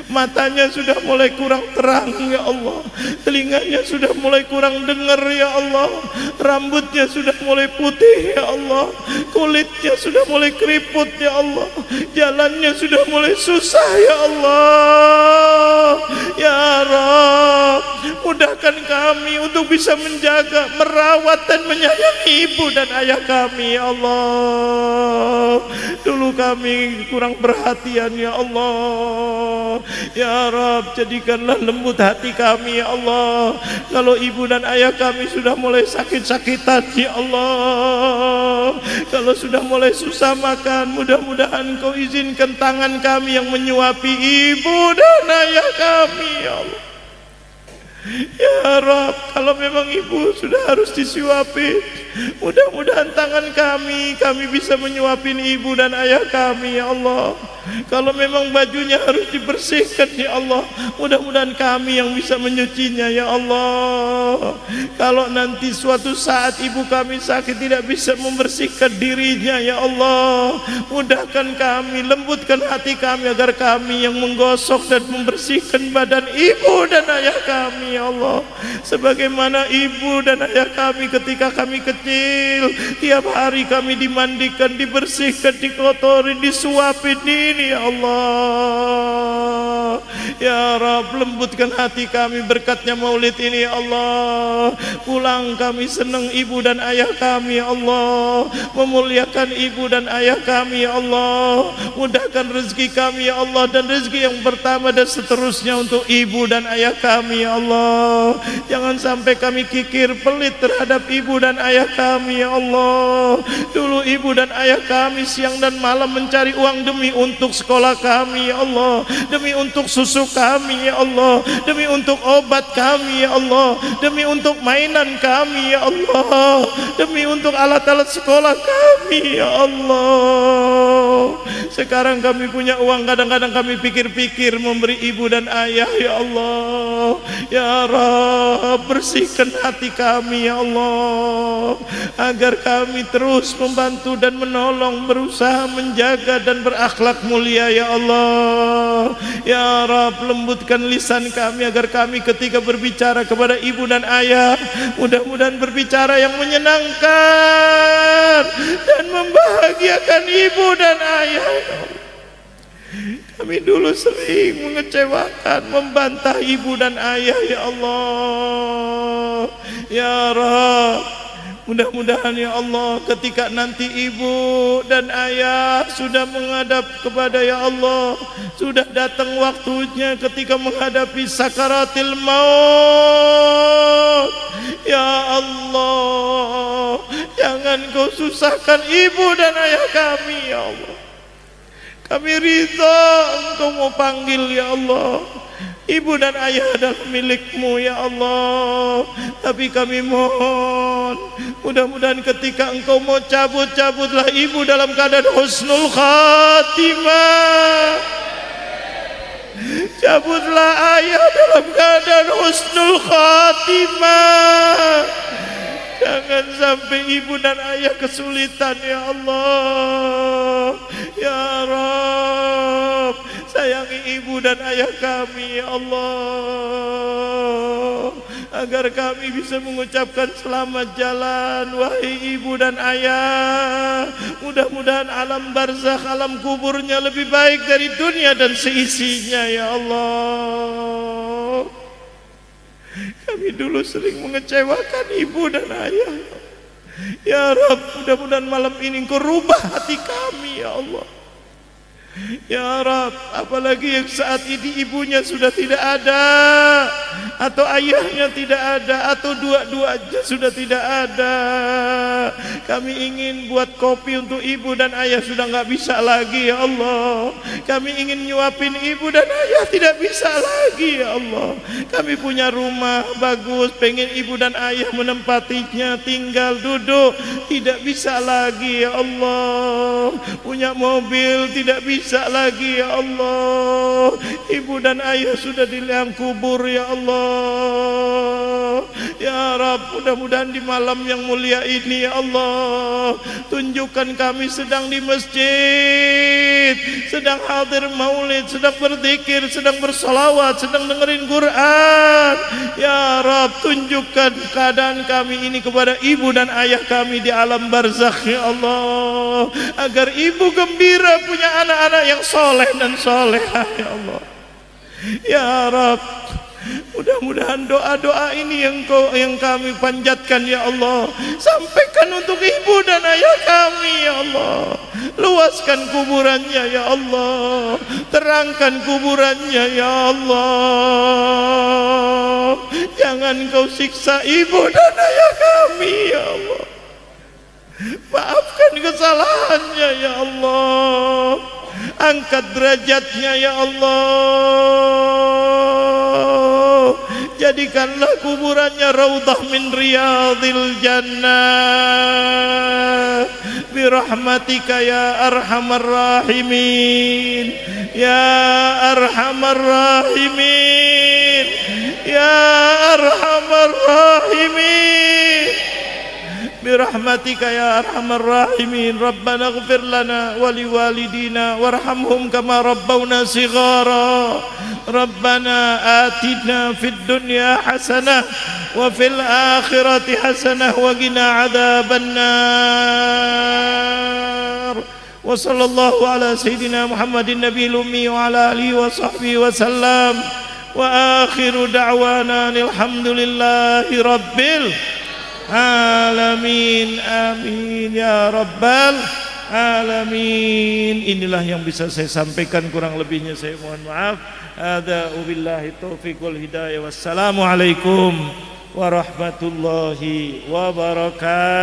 Matanya sudah mulai kurang terang ya Allah, telinganya sudah mulai kurang dengar ya Allah, rambutnya sudah mulai putih ya Allah, kulitnya sudah mulai keriput ya Allah, jalannya sudah mulai susah ya Allah. Ya Rabb, mudahkan kami untuk bisa menjaga, merawat dan menyayangi ibu dan ayah kami ya Allah. Dulu kami kurang perhatian ya Allah. Ya Rabb, jadikanlah lembut hati kami ya Allah. Kalau ibu dan ayah kami sudah mulai sakit-sakitan ya Allah, kalau sudah mulai susah makan, mudah-mudahan Kau izinkan tangan kami yang menyuapi ibu dan ayah kami ya Allah. Ya Rabb, kalau memang ibu sudah harus disuapin, mudah-mudahan tangan kami bisa menyuapin ibu dan ayah kami ya Allah. Kalau memang bajunya harus dibersihkan ya Allah, mudah-mudahan kami yang bisa menyucinya ya Allah. Kalau nanti suatu saat ibu kami sakit tidak bisa membersihkan dirinya ya Allah, mudahkan kami, lembutkan hati kami agar kami yang menggosok dan membersihkan badan ibu dan ayah kami ya Allah. Sebagaimana ibu dan ayah kami ketika kami kecil, tiap hari kami dimandikan, dibersihkan, dikotori, disuapin ini ya Allah. Ya Rabb, lembutkan hati kami berkatnya maulid ini ya Allah. Pulang kami senang ibu dan ayah kami ya Allah, memuliakan ibu dan ayah kami ya Allah. Mudahkan rezeki kami ya Allah, dan rezeki yang pertama dan seterusnya untuk ibu dan ayah kami ya Allah. Jangan sampai kami kikir pelit terhadap ibu dan ayah kami ya Allah. Dulu ibu dan ayah kami siang dan malam mencari uang demi untuk sekolah kami ya Allah, demi untuk susu kami ya Allah, demi untuk obat kami ya Allah, demi untuk mainan kami ya Allah, demi untuk alat-alat sekolah kami ya Allah. Sekarang kami punya uang, kadang-kadang kami pikir-pikir memberi ibu dan ayah ya Allah. Ya Rabb, bersihkan hati kami ya Allah, agar kami terus membantu dan menolong, berusaha menjaga dan berakhlak mulia ya Allah. Ya Rabb, lembutkan lisan kami agar kami ketika berbicara kepada ibu dan ayah, mudah-mudahan berbicara yang menyenangkan dan membahagiakan ibu dan ayah. Kami dulu sering mengecewakan, membantah ibu dan ayah ya Allah. Ya Rabb, mudah-mudahan ya Allah ketika nanti ibu dan ayah sudah menghadap kepada ya Allah, sudah datang waktunya ketika menghadapi sakaratil maut, ya Allah, jangan kau susahkan ibu dan ayah kami ya Allah. Kami ridha engkau mau panggil ya Allah. Ibu dan ayah adalah milikmu ya Allah. Tapi kami mohon, mudah-mudahan ketika engkau mau cabut-cabutlah ibu dalam keadaan husnul khatimah, cabutlah ayah dalam keadaan husnul khatimah. Jangan sampai ibu dan ayah kesulitan ya Allah. Ya Rabb, sayangi ibu dan ayah kami ya Allah, agar kami bisa mengucapkan selamat jalan wahai ibu dan ayah. Mudah-mudahan alam barzakh, alam kuburnya lebih baik dari dunia dan seisinya ya Allah. Kami dulu sering mengecewakan ibu dan ayah. Ya Rabb, mudah-mudahan malam ini Engkau rubah hati kami ya Allah. Ya Rabb, apalagi yang saat ini ibunya sudah tidak ada, atau ayahnya tidak ada, atau dua-duanya sudah tidak ada. Kami ingin buat kopi untuk ibu dan ayah, sudah nggak bisa lagi ya Allah. Kami ingin nyuapin ibu dan ayah, tidak bisa lagi ya Allah. Kami punya rumah bagus, pengen ibu dan ayah menempatinya, tinggal, duduk, tidak bisa lagi ya Allah. Punya mobil, tidak bisa lagi ya Allah. Ibu dan ayah sudah di liang kubur ya Allah. Ya Rabb, mudah-mudahan di malam yang mulia ini ya Allah, tunjukkan kami sedang di masjid, sedang hadir maulid, sedang berzikir, sedang bersolawat, sedang dengerin Quran. Ya Rabb, tunjukkan keadaan kami ini kepada ibu dan ayah kami di alam barzakh ya Allah, agar ibu gembira punya anak-anak yang soleh dan solehah ya Allah. Ya Rabb, mudah-mudahan doa-doa ini yang kami panjatkan ya Allah, sampaikan untuk ibu dan ayah kami ya Allah. Luaskan kuburannya ya Allah, terangkan kuburannya ya Allah. Jangan kau siksa ibu dan ayah kami ya Allah. Maafkan kesalahannya ya Allah, angkat derajatnya ya Allah. Jadikanlah kuburannya raudhah min riyadil jannah, birahmatika ya arhamar rahimin ya arhamar rahimin ya arhamar rahimin birahmatika ya arhamar rahimin. Rabbana ighfir lana wa liwalidina warhamhum kama rabbawna shighara. Rabbana atina fid dunya hasanah wa fil akhirati hasanah wa qina adzaban nar. Wa sallallahu ala sayyidina Muhammadin nabiyil ummi wa ala alihi wa sahbihi wa sallam. Wa akhiru da'wana alhamdulillahi rabbil alamin. Amin ya rabbal alamin. Inilah yang bisa saya sampaikan, kurang lebihnya saya mohon maaf. Ada ubillahi taufiq wal hidayah. Wassalamualaikum warahmatullahi wabarakatuh.